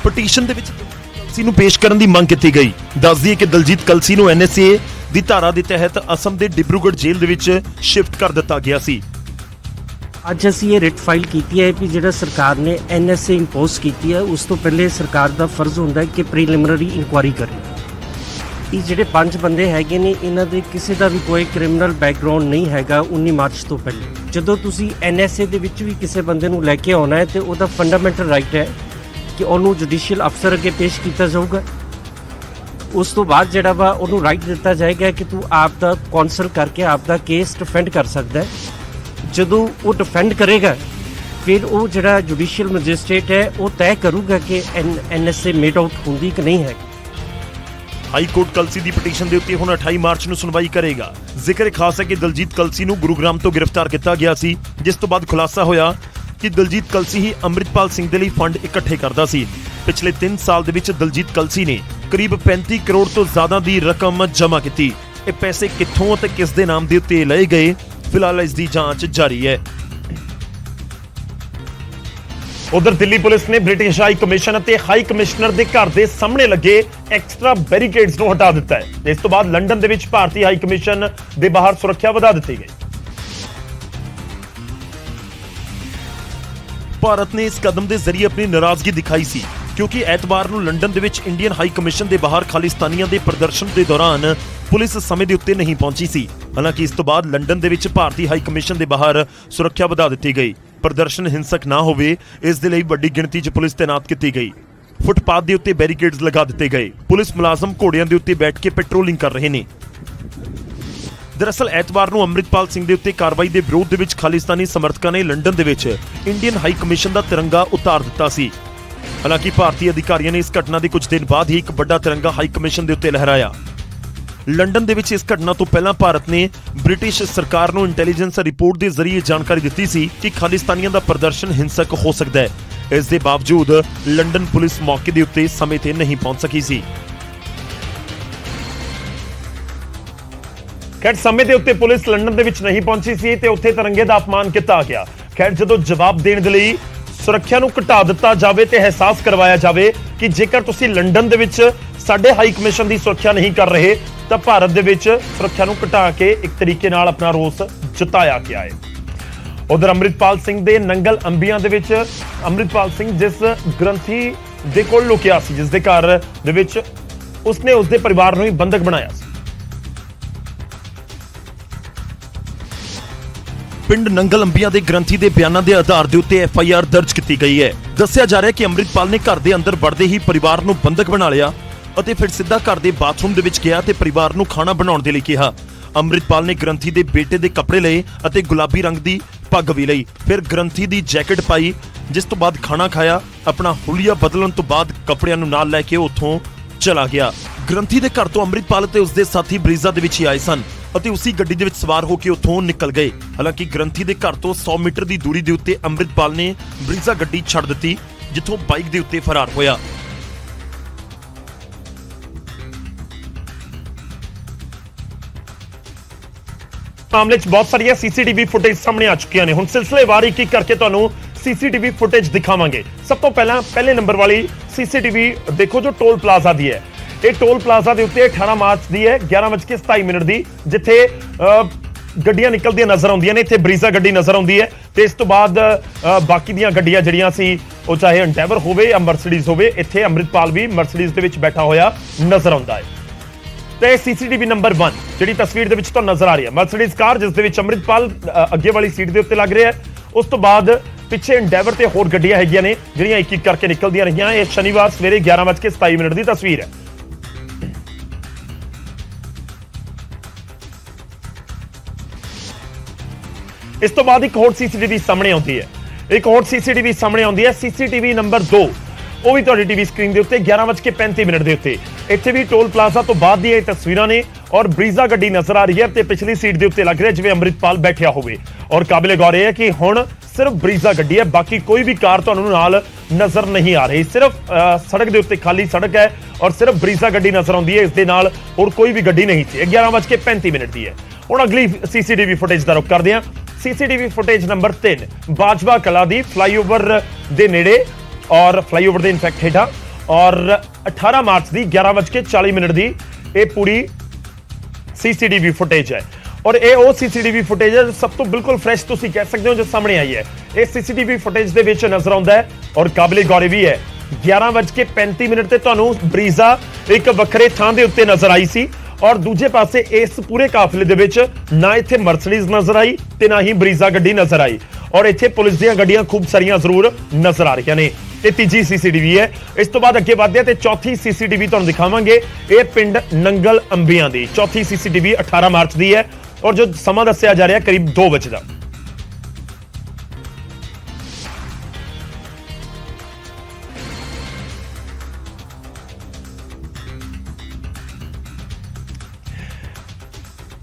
ਪਟੀਸ਼ਨ ਦੇ ਵਿੱਚ ਕਲਸੀ ਨੂੰ ਪੇਸ਼ ਕਰਨ ਦੀ ਮੰਗ ਕੀਤੀ ਗਈ। ਦੱਸ ਦਈਏ ਕਿ ਦਲਜੀਤ ਕਲਸੀ ਨੂੰ NSA ਦੀ ਧਾਰਾ ਦੇ ਤਹਿਤ ਅਸਮ ਦੇ ਡਿਬਰੂਗੜ੍ਹ ਜੇਲ੍ਹ ਦੇ ਵਿੱਚ ਸ਼ਿਫਟ ਕਰ ਦਿੱਤਾ ਗਿਆ ਸੀ। ਅੱਜ ਅਸੀਂ ਇਹ ਰਿਟ ਫਾਈਲ ਕੀਤੀ ਹੈ ਕਿ ਜਿਹੜਾ ਸਰਕਾਰ ਨੇ NSA ਇੰਪੋਜ਼ ਕੀਤੀ ਹੈ, ਉਸ ਤੋਂ ਪਹਿਲੇ ਸਰਕਾਰ ਦਾ ਫਰਜ਼ ਹੁੰਦਾ ਹੈ ਕਿ ਪ੍ਰੀਲਿਮਿਨਰੀ ਇਨਕੁਆਇਰੀ ਕਰੇ। ਇਹ ਜਿਹੜੇ 5 ਬੰਦੇ ਹੈਗੇ ਨੇ, ਇਹਨਾਂ ਦੇ ਕਿਸੇ ਦਾ ਵੀ ਕੋਈ ਕ੍ਰਿਮੀਨਲ ਬੈਕਗ੍ਰਾਉਂਡ ਨਹੀਂ ਹੈਗਾ 19 ਮਾਰਚ ਤੋਂ ਪਹਿਲੇ। ਜਦੋਂ ਤੁਸੀਂ NSA ਦੇ ਵਿੱਚ ਵੀ ਕਿਸੇ ਬੰਦੇ ਨੂੰ ਲੈ ਕੇ ਆਉਣਾ ਹੈ ਤੇ ਉਹਦਾ ਫੰਡਾਮੈਂਟਲ ਰਾਈਟ ਹੈ ਕਿ ਉਹਨੂੰ ਜੁਡੀਸ਼ੀਅਲ ਅਫਸਰ ਅੱਗੇ ਪੇਸ਼ ਕੀਤਾ ਜਾਊਗਾ। ਉਸ ਤੋਂ ਬਾਅਦ ਜਿਹੜਾ ਵਾ ਉਹਨੂੰ ਰਾਈਟ ਦਿੱਤਾ ਜਾਏਗਾ ਕਿ ਤੂੰ ਆਪ ਦਾ ਕੌਂਸਲ ਕਰਕੇ ਆਪ ਦਾ ਕੇਸ ਡਿਫੈਂਡ ਕਰ ਸਕਦਾ ਹੈ। ਜਦੋਂ ਉਹ ਡਿਫੈਂਡ ਕਰੇਗਾ ਫਿਰ ਉਹ ਜਿਹੜਾ ਜੁਡੀਸ਼ੀਅਲ ਮੈਜਿਸਟ੍ਰੇਟ ਹੈ ਉਹ ਤੈਅ ਕਰੂਗਾ ਕਿ NSA ਮੇਡ ਆਊਟ ਹੁੰਦੀ ਕਿ ਨਹੀਂ ਹੈ। ਹਾਈ ਕੋਰਟ ਕਲਸੀ ਦੀ ਪਟੀਸ਼ਨ ਦੇ ਉੱਤੇ ਹੁਣ 28 ਮਾਰਚ ਨੂੰ ਸੁਣਵਾਈ ਕਰੇਗਾ। ਜ਼ਿਕਰ ਖਾਸ ਹੈ ਕਿ ਦਲਜੀਤ ਕਲਸੀ ਨੂੰ ਗੁਰੂਗ੍ਰਾਮ ਤੋਂ ਗ੍ਰਿਫਤਾਰ ਕੀਤਾ ਗਿਆ ਸੀ, ਜਿਸ ਤੋਂ ਬਾਅਦ ਖੁਲਾਸਾ ਹੋਇਆ ਕਿ ਦਲਜੀਤ ਕਲਸੀ ਹੀ ਅੰਮ੍ਰਿਤਪਾਲ ਸਿੰਘ ਦੇ ਲਈ ਫੰਡ ਇਕੱਠੇ ਕਰਦਾ ਸੀ। ਪਿਛਲੇ 3 ਸਾਲ ਦੇ ਵਿੱਚ ਦਲਜੀਤ ਕਲਸੀ ਨੇ ਕਰੀਬ 35 ਕਰੋੜ ਤੋਂ ਜ਼ਿਆਦਾ ਦੀ ਰਕਮ ਜਮ੍ਹਾਂ ਕੀਤੀ। ਇਹ ਪੈਸੇ ਕਿੱਥੋਂ ਅਤੇ ਕਿਸ ਦੇ ਨਾਮ ਦੇ ਉੱਤੇ ਲਏ ਗਏ, ਫਿਲਹਾਲ ਇਸ ਦੀ ਜਾਂਚ ਜਾਰੀ ਹੈ। ਉਧਰ ਦਿੱਲੀ ਪੁਲਿਸ ਨੇ ਬ੍ਰਿਟਿਸ਼ ਹਾਈ ਕਮਿਸ਼ਨ ਅਤੇ ਹਾਈ ਕਮਿਸ਼ਨਰ ਦੇ ਘਰ ਦੇ ਸਾਹਮਣੇ ਲੱਗੇ ਐਕਸਟਰਾ ਬੈਰੀਕੇਡਸ ਨੂੰ ਹਟਾ ਦਿੱਤਾ ਹੈ। ਇਸ ਤੋਂ ਬਾਅਦ ਲੰਡਨ ਦੇ ਵਿੱਚ ਭਾਰਤੀ ਹਾਈ ਕਮਿਸ਼ਨ ਦੇ ਬਾਹਰ ਸੁਰੱਖਿਆ ਵਧਾ ਦਿੱਤੀ ਗਈ। ਭਾਰਤ ਨੇ ਇਸ ਕਦਮ ਦੇ ਜ਼ਰੀਏ ਆਪਣੀ ਨਾਰਾਜ਼ਗੀ ਦਿਖਾਈ ਸੀ ਕਿਉਂਕਿ ਐਤਵਾਰ ਨੂੰ ਲੰਡਨ ਦੇ ਵਿੱਚ ਇੰਡੀਅਨ ਹਾਈ ਕਮਿਸ਼ਨ ਦੇ ਬਾਹਰ ਖਾਲਿਸਤਾਨੀਆਂ ਦੇ ਪ੍ਰਦਰਸ਼ਨ ਦੇ ਦੌਰਾਨ ਪੁਲਿਸ ਸਮੇਂ ਦੇ ਉੱਤੇ ਨਹੀਂ ਪਹੁੰਚੀ ਸੀ। ਹਾਲਾਂਕਿ ਇਸ ਤੋਂ ਬਾਅਦ ਲੰਡਨ ਦੇ ਵਿੱਚ ਭਾਰਤੀ ਹਾਈ ਕਮਿਸ਼ਨ ਦੇ ਬਾਹਰ ਸੁਰੱਖਿਆ ਵਧਾ ਦਿੱਤੀ ਗਈ। ਪ੍ਰਦਰਸ਼ਨ ਹਿੰਸਕ ਨਾ ਹੋਵੇ ਇਸ ਦੇ ਲਈ ਵੱਡੀ ਗਿਣਤੀ 'ਚ ਪੁਲਿਸ ਤੈਨਾਤ ਕੀਤੀ ਗਈ। ਫੁੱਟਪਾਥ ਦੇ ਉੱਤੇ ਬੈਰੀਕੇਡਸ ਲਗਾ ਦਿੱਤੇ ਗਏ। ਪੁਲਿਸ ਮੁਲਾਜ਼ਮ ਘੋੜਿਆਂ ਦੇ ਉੱਤੇ ਬੈਠ ਕੇ ਪੈਟਰੋਲਿੰਗ ਕਰ ਰਹੇ ਨੇ। ਦਰਅਸਲ ਐਤਵਾਰ ਨੂੰ ਅੰਮ੍ਰਿਤਪਾਲ ਸਿੰਘ ਦੇ ਉੱਤੇ ਕਾਰਵਾਈ ਦੇ ਵਿਰੋਧ ਦੇ ਵਿੱਚ ਖਾਲਿਸਤਾਨੀ ਸਮਰਥਕਾਂ ਨੇ ਲੰਡਨ ਦੇ ਵਿੱਚ ਇੰਡੀਅਨ ਹਾਈ ਕਮਿਸ਼ਨ ਦਾ ਤਿਰੰਗਾ ਉਤਾਰ ਦਿੱਤਾ ਸੀ। ਹਾਲਾਂਕਿ ਭਾਰਤੀ ਅਧਿਕਾਰੀਆਂ ਨੇ ਇਸ ਘਟਨਾ ਦੇ ਕੁਝ ਦਿਨ ਬਾਅਦ ਹੀ ਇੱਕ ਵੱਡਾ ਤਿਰੰਗਾ ਹਾਈ ਕਮਿਸ਼ਨ ਦੇ ਉੱਤੇ ਲਹਿਰਾਇਆ। ਲੰਡਨ ਦੇ ਵਿੱਚ ਇਸ ਘਟਨਾ ਤੋਂ ਪਹਿਲਾਂ ਭਾਰਤ ਨੇ ਬ੍ਰਿਟਿਸ਼ ਸਰਕਾਰ ਨੂੰ ਇੰਟੈਲੀਜੈਂਸ ਰਿਪੋਰਟ ਦੇ ਜ਼ਰੀਏ ਜਾਣਕਾਰੀ ਦਿੱਤੀ ਸੀ ਕਿ ਖਾਲਿਸਤਾਨੀਆਂ ਦਾ ਪ੍ਰਦਰਸ਼ਨ ਹਿੰਸਕ ਹੋ ਸਕਦਾ ਹੈ। ਇਸ ਦੇ ਬਾਵਜੂਦ ਲੰਡਨ ਪੁਲਿਸ ਮੌਕੇ ਦੇ ਉੱਤੇ ਸਮੇਂ ਤੇ ਨਹੀਂ ਪਹੁੰਚ ਸਕੀ ਸੀ। ਖੈਰ ਸਮੇਂ ਦੇ ਉੱਤੇ ਪੁਲਿਸ ਲੰਡਨ ਦੇ ਵਿੱਚ ਨਹੀਂ ਪਹੁੰਚੀ ਸੀ ਤੇ ਉੱਥੇ ਤਿਰੰਗੇ ਦਾ ਅਪਮਾਨ ਕੀਤਾ ਗਿਆ। ਖੈਰ ਜਦੋਂ ਜਵਾਬ ਦੇਣ ਦੇ ਲਈ ਸੁਰੱਖਿਆ ਨੂੰ ਘਟਾ ਦਿੱਤਾ ਜਾਵੇ ਤੇ ਅਹਿਸਾਸ ਕਰਵਾਇਆ ਜਾਵੇ ਕਿ ਜੇਕਰ ਤੁਸੀਂ ਲੰਡਨ ਦੇ ਵਿੱਚ ਸਾਡੇ ਹਾਈ ਕਮਿਸ਼ਨ ਦੀ ਸੁਰੱਖਿਆ ਨਹੀਂ ਕਰ ਰਹੇ ਤਾਂ ਭਾਰਤ ਦੇ ਵਿੱਚ ਸੁਰੱਖਿਆ ਨੂੰ ਘਟਾ ਕੇ ਇੱਕ ਤਰੀਕੇ ਨਾਲ ਆਪਣਾ ਰੋਸ ਜਤਾਇਆ ਗਿਆ ਹੈ। ਉਧਰ ਅੰਮ੍ਰਿਤਪਾਲ ਸਿੰਘ ਦੇ ਨੰਗਲ ਅੰਬੀਆਂ ਦੇ ਵਿੱਚ ਅੰਮ੍ਰਿਤਪਾਲ ਸਿੰਘ ਜਿਸ ਗ੍ਰੰਥੀ ਦੇ ਕੋਲ ਲੁਕਿਆ ਸੀ, ਜਿਸ ਦੇ ਘਰ ਦੇ ਵਿੱਚ ਉਸਨੇ ਉਸਦੇ ਪਰਿਵਾਰ ਨੂੰ ਹੀ ਬੰਦਕ ਬਣਾਇਆ ਸੀ। ਪਿੰਡ ਨੰਗਲ ਅੰਬੀਆਂ ਦੇ ਗ੍ਰੰਥੀ ਦੇ ਬਿਆਨਾਂ ਦੇ ਆਧਾਰ ਦੇ ਉੱਤੇ FIR ਦਰਜ ਕੀਤੀ ਗਈ ਹੈ। ਦੱਸਿਆ ਜਾ ਰਿਹਾ ਹੈ ਕਿ ਅੰਮ੍ਰਿਤਪਾਲ ਨੇ ਘਰ ਦੇ ਅੰਦਰ ਵੜਦੇ ਹੀ ਪਰਿਵਾਰ ਨੂੰ ਬੰਦਕ ਬਣਾ ਲਿਆ ਅਤੇ ਫਿਰ ਸਿੱਧਾ ਘਰ ਦੇ ਬਾਥਰੂਮ ਦੇ ਵਿੱਚ ਗਿਆ ਤੇ ਪਰਿਵਾਰ ਨੂੰ ਖਾਣਾ ਬਣਾਉਣ ਦੇ ਲਈ ਕਿਹਾ। ਅੰਮ੍ਰਿਤਪਾਲ ਨੇ ਗ੍ਰੰਥੀ ਦੇ ਬੇਟੇ ਦੇ ਕੱਪੜੇ ਲਏ ਅਤੇ ਗੁਲਾਬੀ ਰੰਗ ਦੀ ਪੱਗ ਵੀ ਲਈ। ਫਿਰ ਗ੍ਰੰਥੀ ਦੀ ਜੈਕਟ ਪਾਈ, ਜਿਸ ਤੋਂ ਬਾਅਦ ਖਾਣਾ ਖਾਇਆ। ਆਪਣਾ ਹੁਲੀਆ ਬਦਲਣ ਤੋਂ ਬਾਅਦ ਕੱਪੜਿਆਂ ਨੂੰ ਨਾਲ ਲੈ ਕੇ ਉੱਥੋਂ ਚਲਾ ਗਿਆ। ਗ੍ਰੰਥੀ ਦੇ ਘਰ ਤੋਂ ਅੰਮ੍ਰਿਤਪਾਲ ਅਤੇ ਉਸਦੇ ਸਾਥੀ ਬਰੀਜ਼ਾ ਦੇ ਵਿੱਚ ਹੀ ਆਏ ਸਨ ਅਤੇ ਉਸੇ ਗੱਡੀ ਦੇ ਵਿੱਚ ਸਵਾਰ ਹੋ ਕੇ ਉੱਥੋਂ ਨਿਕਲ ਗਏ। ਹਾਲਾਂਕਿ ਗ੍ਰੰਥੀ ਦੇ ਘਰ ਤੋਂ 100 ਮੀਟਰ ਦੀ ਦੂਰੀ ਦੇ ਉੱਤੇ ਅੰਮ੍ਰਿਤਪਾਲ ਨੇ ਬਰੀਜ਼ਾ ਗੱਡੀ ਛੱਡ ਦਿੱਤੀ, ਜਿੱਥੋਂ ਬਾਈਕ ਦੇ ਉੱਤੇ ਫਰਾਰ ਹੋਇਆ। ਮਾਮਲੇ 'ਚ ਬਹੁਤ ਸਾਰੀਆਂ CCTV ਫੁਟੇਜ ਸਾਹਮਣੇ ਆ ਚੁੱਕੀਆਂ ਨੇ। ਹੁਣ ਸਿਲਸਿਲੇਵਾਰ ਇੱਕ ਕਰਕੇ ਤੁਹਾਨੂੰ CCTV ਫੁਟੇਜ ਦਿਖਾਵਾਂਗੇ। ਸਭ ਤੋਂ ਪਹਿਲਾਂ ਪਹਿਲੇ ਨੰਬਰ ਵਾਲੀ CCTV ਦੇਖੋ ਜੋ ਟੋਲ ਪਲਾਜ਼ਾ ਦੀ ਹੈ। ਇਹ ਟੋਲ ਪਲਾਜ਼ਾ ਦੇ ਉੱਤੇ 18 ਮਾਰਚ ਦੀ ਹੈ 11:27 ਦੀ, ਜਿੱਥੇ ਗੱਡੀਆਂ ਨਿਕਲਦੀਆਂ ਨਜ਼ਰ ਆਉਂਦੀਆਂ ਨੇ। ਇੱਥੇ ਬਰੀਜ਼ਾ ਗੱਡੀ ਨਜ਼ਰ ਆਉਂਦੀ ਹੈ ਤੇ ਇਸ ਤੋਂ ਬਾਅਦ ਬਾਕੀ ਦੀਆਂ ਗੱਡੀਆਂ ਜਿਹੜੀਆਂ ਸੀ ਉਹ ਚਾਹੇ ਐਂਟੈਵਰ ਹੋਵੇ ਜਾਂ ਮਰਸੀਡੀਜ਼ ਹੋਵੇ, ਇੱਥੇ ਅੰਮ੍ਰਿਤਪਾਲ ਵੀ ਮਰਸੀਡੀਜ਼ ਦੇ ਵਿੱਚ ਬੈਠਾ ਹੋਇਆ ਨਜ਼ਰ ਆਉਂਦਾ ਹੈ। ਤੇ CCTV ਨੰਬਰ 1 ਜਿਹੜੀ ਤਸਵੀਰ ਦੇ ਵਿੱਚ ਤੁਹਾਨੂੰ ਨਜ਼ਰ ਆ ਰਹੀ ਹੈ, ਮਰਸੀਡੀਜ਼ ਕਾਰ ਜਿਸ ਦੇ ਵਿੱਚ ਅੰਮ੍ਰਿਤਪਾਲ ਅੱਗੇ ਵਾਲੀ ਸੀਟ ਦੇ ਉੱਤੇ ਲੱਗ ਰਿਹਾ ਹੈ। ਉਸ ਤੋਂ ਬਾਅਦ ਪਿੱਛੇ ਐਂਡੈਵਰ ਤੇ ਹੋਰ ਗੱਡੀਆਂ ਹੈਗੀਆਂ ਨੇ ਜਿਹੜੀਆਂ ਇੱਕ ਇੱਕ ਕਰਕੇ ਨਿਕਲਦੀਆਂ ਰਹੀਆਂ। ਇਹ ਸ਼ਨੀਵਾਰ ਸਵੇਰੇ 11:27 ਦੀ ਤਸਵੀਰ ਹੈ। ਇਸ ਤੋਂ ਬਾਅਦ ਇੱਕ ਹੋਰ CCTV ਸਾਹਮਣੇ ਆਉਂਦੀ ਹੈ। CCTV ਨੰਬਰ 2 ਉਹ ਵੀ ਤੁਹਾਡੀ ਟੀਵੀ ਸਕਰੀਨ ਦੇ ਉੱਤੇ 11:35 ਦੇ ਉੱਤੇ। ਇੱਥੇ ਵੀ ਟੋਲ ਪਲਾਜ਼ਾ ਤੋਂ ਬਾਅਦ ਦੀਆਂ ਇਹ ਤਸਵੀਰਾਂ ਨੇ ਔਰ ਬਰੀਜ਼ਾ ਗੱਡੀ ਨਜ਼ਰ ਆ ਰਹੀ ਹੈ ਤੇ ਪਿਛਲੀ ਸੀਟ ਦੇ ਉੱਤੇ ਲੱਗ ਰਿਹਾ ਜਿਵੇਂ ਅੰਮ੍ਰਿਤਪਾਲ ਬੈਠਿਆ ਹੋਵੇ। ਔਰ ਕਾਬਿਲੇ ਗੌਰ ਇਹ ਹੈ ਕਿ ਹੁਣ ਸਿਰਫ ਬਰੀਜ਼ਾ ਗੱਡੀ ਹੈ, ਬਾਕੀ ਕੋਈ ਵੀ ਕਾਰ ਤੁਹਾਨੂੰ ਨਾਲ ਨਜ਼ਰ ਨਹੀਂ ਆ ਰਹੀ। ਸਿਰਫ ਸੜਕ ਦੇ ਉੱਤੇ ਖਾਲੀ ਸੜਕ ਹੈ ਔਰ ਸਿਰਫ ਬਰੀਜ਼ਾ ਗੱਡੀ ਨਜ਼ਰ ਆਉਂਦੀ ਹੈ। ਇਸ ਦੇ ਨਾਲ ਹੋਰ ਕੋਈ ਵੀ ਗੱਡੀ ਨਹੀਂ ਸੀ। 11:35 ਦੀ ਹੈ। ਹੁਣ ਅਗਲੀ CCTV ਫੁਟੇਜ ਦਾ ਰੁਖ ਕਰਦੇ ਹਾਂ। CCTV ਫੁਟੇਜ ਨੰਬਰ 3 ਬਾਜਵਾ ਕਲਾ ਦੀ ਫਲਾਈਓਵਰ ਦੇ ਨੇੜੇ ਔਰ ਫਲਾਈਓਵਰ ਦੇ ਇਨਫੈਕਟ ਹੇਠਾਂ ਔਰ 18 ਮਾਰਚ ਦੀ 11:40 ਦੀ ਇਹ ਪੂਰੀ CCTV ਫੁਟੇਜ ਹੈ। ਔਰ ਇਹ ਉਹ CCTV ਫੁਟੇਜ ਹੈ ਸਭ ਤੋਂ ਬਿਲਕੁਲ ਫਰੈਸ਼ ਤੁਸੀਂ ਕਹਿ ਸਕਦੇ ਹੋ ਜੋ ਸਾਹਮਣੇ ਆਈ ਹੈ। ਇਹ CCTV ਫੁਟੇਜ ਦੇ ਵਿੱਚ ਨਜ਼ਰ ਆਉਂਦਾ ਹੈ ਔਰ ਕਾਬਿਲੇ ਗੌਰ ਵੀ ਹੈ। 11:35 ਤੇ ਤੁਹਾਨੂੰ ਬਰੀਜ਼ਾ ਇੱਕ ਵੱਖਰੇ ਥਾਂ ਦੇ ਉੱਤੇ ਨਜ਼ਰ ਆਈ ਸੀ ਔਰ ਦੂਜੇ ਪਾਸੇ ਇਸ ਪੂਰੇ ਕਾਫਲੇ ਦੇ ਵਿੱਚ ਨਾ ਇੱਥੇ ਮਰਸੀਡੀਜ਼ ਨਜ਼ਰ ਆਈ ਤੇ ਨਾ ਹੀ ਬਰੀਜ਼ਾ ਗੱਡੀ ਨਜ਼ਰ ਆਈ ਔਰ ਇੱਥੇ ਪੁਲਿਸ ਦੀਆਂ ਗੱਡੀਆਂ ਖੂਬ ਸਾਰੀਆਂ ਜ਼ਰੂਰ ਨਜ਼ਰ ਆ ਰਹੀਆਂ ਨੇ। ਇਹ ਤੀਜੀ CCTV ਹੈ। ਇਸ ਤੋਂ ਬਾਅਦ ਅੱਗੇ ਵਧਦੇ ਤੇ ਚੌਥੀ CCTV ਤੁਹਾਨੂੰ ਦਿਖਾਵਾਂਗੇ। ਇਹ ਪਿੰਡ ਨੰਗਲ ਅੰਬੀਆਂ ਦੀ ਚੌਥੀ CCTV 18 ਮਾਰਚ ਦੀ ਹੈ ਔਰ ਜੋ ਸਮਾਂ ਦੱਸਿਆ ਜਾ ਰਿਹਾ ਕਰੀਬ 2 ਵਜੇ ਦਾ।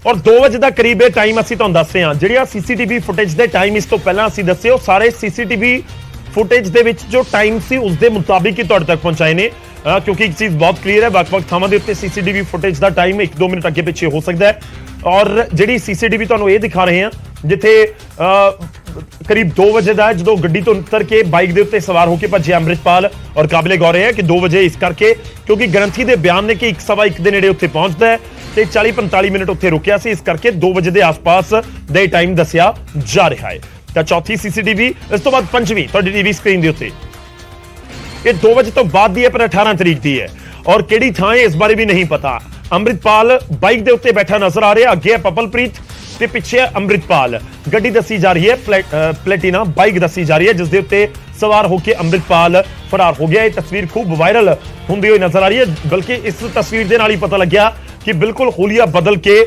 ਔਰ 2 ਵਜੇ ਦਾ ਕਰੀਬ ਇਹ ਟਾਈਮ ਅਸੀਂ ਤੁਹਾਨੂੰ ਦੱਸ ਰਹੇ ਹਾਂ। ਜਿਹੜੀਆਂ CCTV ਫੁਟੇਜ ਦੇ ਟਾਈਮ ਇਸ ਤੋਂ ਪਹਿਲਾਂ ਅਸੀਂ ਦੱਸੇ ਉਹ ਸਾਰੇ CCTV ਫੁਟੇਜ ਦੇ ਵਿੱਚ ਜੋ ਟਾਈਮ ਸੀ ਉਸ ਦੇ ਮੁਤਾਬਿਕ ਹੀ ਤੁਹਾਡੇ ਤੱਕ ਪਹੁੰਚਾਏ ਨੇ, ਕਿਉਂਕਿ ਇੱਕ ਚੀਜ਼ ਬਹੁਤ ਕਲੀਅਰ ਹੈ, ਵੱਖ-ਵੱਖ ਥਾਵਾਂ ਦੇ ਉੱਤੇ CCTV ਫੁਟੇਜ ਦਾ ਟਾਈਮ 1-2 ਮਿੰਟ ਅੱਗੇ ਪਿੱਛੇ ਹੋ ਸਕਦਾ ਹੈ। ਔਰ ਜਿਹੜੀ CCTV ਤੁਹਾਨੂੰ ਇਹ ਦਿਖਾ ਰਹੇ ਹਾਂ ਜਿੱਥੇ ਕਰੀਬ 2 ਵਜੇ ਦਾ ਜਦੋਂ ਗੱਡੀ ਤੋਂ ਉਤਰ ਕੇ ਬਾਈਕ ਦੇ ਉੱਤੇ ਸਵਾਰ ਹੋ ਕੇ ਭੱਜਿਆ ਅੰਮ੍ਰਿਤਪਾਲ। ਔਰ ਕਾਬਿਲੇ ਗੌਰ ਹੈ ਕਿ 2 ਵਜੇ ਇਸ ਕਰਕੇ ਕਿਉਂਕਿ ਗ੍ਰੰਥੀ ਦੇ ਬਿਆਨ ਨੇ ਕਿ 1:15 ਦੇ ਨੇੜੇ ਉੱਥੇ ਪਹੁੰਚਦਾ ਹੈ ਤੇ 40-45 ਮਿੰਟ ਉੱਥੇ ਰੁਕਿਆ ਸੀ, ਇਸ ਕਰਕੇ 2 ਵਜੇ ਦੇ ਆਸ-ਪਾਸ ਦੇ ਟਾਈਮ ਦੱਸਿਆ ਜਾ ਰਿਹਾ ਹੈ। ਤਾਂ ਚੌਥੀ ਸੀਸੀਟੀਵੀ, ਇਸ ਤੋਂ ਬਾਅਦ ਪੰਜਵੀਂ ਤੁਹਾਡੀ ਟੀਵੀ ਸਕਰੀਨ ਦੇ ਉੱਤੇ ਇਹ 2 ਵਜੇ ਤੋਂ ਬਾਅਦ ਦੀ ਹੈ ਪਰ 18 ਤਰੀਕ ਦੀ ਹੈ ਔਰ ਕਿਹੜੀ ਥਾਂ ਹੈ ਇਸ ਬਾਰੇ ਵੀ ਨਹੀਂ ਪਤਾ। ਅੰਮ੍ਰਿਤਪਾਲ ਬਾਈਕ ਦੇ ਉੱਤੇ ਬੈਠਾ ਨਜ਼ਰ ਆ ਰਿਹਾ, ਅੱਗੇ ਹੈ ਪਪਲਪ੍ਰੀਤ ਤੇ ਪਿੱਛੇ ਹੈ ਅੰਮ੍ਰਿਤਪਾਲ। ਗੱਡੀ ਦੱਸੀ ਜਾ ਰਹੀ ਹੈ ਪਲੈਟੀਨਾ ਬਾਈਕ ਦੱਸੀ ਜਾ ਰਹੀ ਹੈ ਜਿਸ ਦੇ ਉੱਤੇ ਸਵਾਰ ਹੋ ਕੇ ਅੰਮ੍ਰਿਤਪਾਲ ਫਰਾਰ ਹੋ ਗਿਆ। ਇਹ ਤਸਵੀਰ ਖੂਬ ਵਾਇਰਲ ਹੁੰਦੀ ਹੋਈ ਨਜ਼ਰ ਆ ਰਹੀ ਹੈ, ਬਲਕਿ ਇਸ ਤਸਵੀਰ ਦੇ ਨਾਲ ਹੀ ਪਤਾ ਲੱਗਿਆ ਕਿ ਬਿਲਕੁਲ ਹੁਲੀਆ ਬਦਲ ਕੇ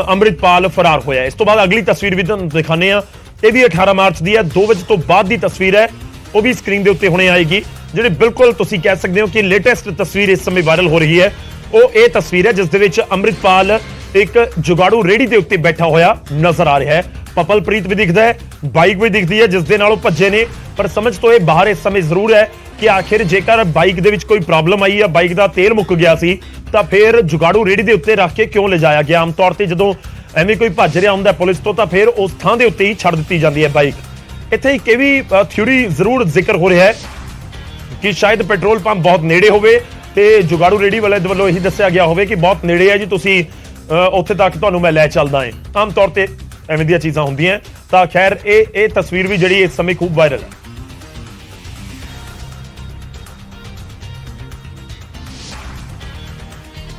ਅੰਮ੍ਰਿਤਪਾਲ ਫਰਾਰ ਹੋਇਆ। ਇਸ ਤੋਂ ਬਾਅਦ ਅਗਲੀ ਤਸਵੀਰ ਵੀ ਤੁਹਾਨੂੰ ਦਿਖਾਣੇ ਆ, ਇਹ ਵੀ 18 ਮਾਰਚ ਦੀ ਹੈ, 2 ਵਜੇ ਤੋਂ ਬਾਅਦ ਦੀ ਤਸਵੀਰ ਹੈ, ਉਹ ਵੀ ਸਕਰੀਨ ਦੇ ਉੱਤੇ ਹੁਣੇ ਆਏਗੀ। ਜਿਹੜੀ ਬਿਲਕੁਲ ਤੁਸੀਂ ਕਹਿ ਸਕਦੇ ਹੋ ਕਿ ਲੇਟੈਸਟ ਤਸਵੀਰ ਇਸ ਸਮੇਂ ਵਾਇਰਲ ਹੋ ਰਹੀ ਹੈ ਉਹ ਇਹ ਤਸਵੀਰ ਹੈ ਜਿਸ ਦੇ ਵਿੱਚ ਅੰਮ੍ਰਿਤਪਾਲ ਇੱਕ ਜੁਗਾੜੂ ਰੇੜੀ ਦੇ ਉੱਤੇ ਬੈਠਾ ਹੋਇਆ ਨਜ਼ਰ ਆ ਰਿਹਾ ਹੈ। ਪਪਲਪ੍ਰੀਤ ਵੀ ਦਿਖਦਾ ਹੈ, ਬਾਈਕ ਵੀ ਦਿਖਦੀ ਹੈ ਜਿਸ ਦੇ ਨਾਲ ਉਹ ਭੱਜੇ ਨੇ, ਪਰ ਸਮਝ ਤੋਂ ਇਹ ਬਾਹਰ ਇਸ ਸਮੇਂ ਜ਼ਰੂਰ ਹੈ ਕਿ ਆਖਿਰ ਜੇਕਰ ਬਾਈਕ ਦੇ ਵਿੱਚ ਕੋਈ ਪ੍ਰੋਬਲਮ ਆਈ ਜਾਂ ਬਾਈਕ ਦਾ ਤੇਲ ਮੁੱਕ ਗਿਆ ਸੀ ਤਾਂ ਫਿਰ ਜੁਗਾੜੂ ਰੇੜੀ ਦੇ ਉੱਤੇ ਰੱਖ ਕੇ ਕਿਉਂ ਲਿਜਾਇਆ ਗਿਆ। ਆਮ ਤੌਰ ਤੇ ਜਦੋਂ ਐਵੇਂ ਕੋਈ ਭੱਜ ਰਿਹਾ ਹੁੰਦਾ ਪੁਲਿਸ ਤੋਂ ਤਾਂ ਫਿਰ ਉਸ ਥਾਂ ਦੇ ਉੱਤੇ ਹੀ ਛੱਡ ਦਿੱਤੀ ਜਾਂਦੀ ਹੈ ਬਾਈਕ। ਇੱਥੇ ਇੱਕ ਇਹ ਵੀ ਥਿਊਰੀ ਜ਼ਰੂਰ ਜ਼ਿਕਰ ਹੋ ਰਿਹਾ ਹੈ ਕਿ ਸ਼ਾਇਦ ਪੈਟਰੋਲ ਪੰਪ ਬਹੁਤ ਨੇੜੇ ਹੋਵੇ ਤੇ ਜੁਗਾੜੂ ਰੇੜੀ ਵਾਲੇ ਦੇ ਵੱਲੋਂ ਇਹੀ ਦੱਸਿਆ ਗਿਆ ਹੋਵੇ ਕਿ ਬਹੁਤ ਨੇੜੇ ਹੈ ਜੀ, ਤੁਸੀਂ ਉੱਥੇ ਤੱਕ ਤੁਹਾਨੂੰ ਮੈਂ ਲੈ ਚੱਲਦਾ ਹਾਂ। ਆਮ ਤੌਰ ਤੇ ਐਵੇਂ ਦੀਆਂ ਚੀਜ਼ਾਂ ਹੁੰਦੀਆਂ। ਤਾਂ ਖੈਰ ਇਹ ਤਸਵੀਰ ਵੀ ਜਿਹੜੀ ਇਸ ਸਮੇਂ ਖੂਬ ਵਾਇਰਲ ਹੈ।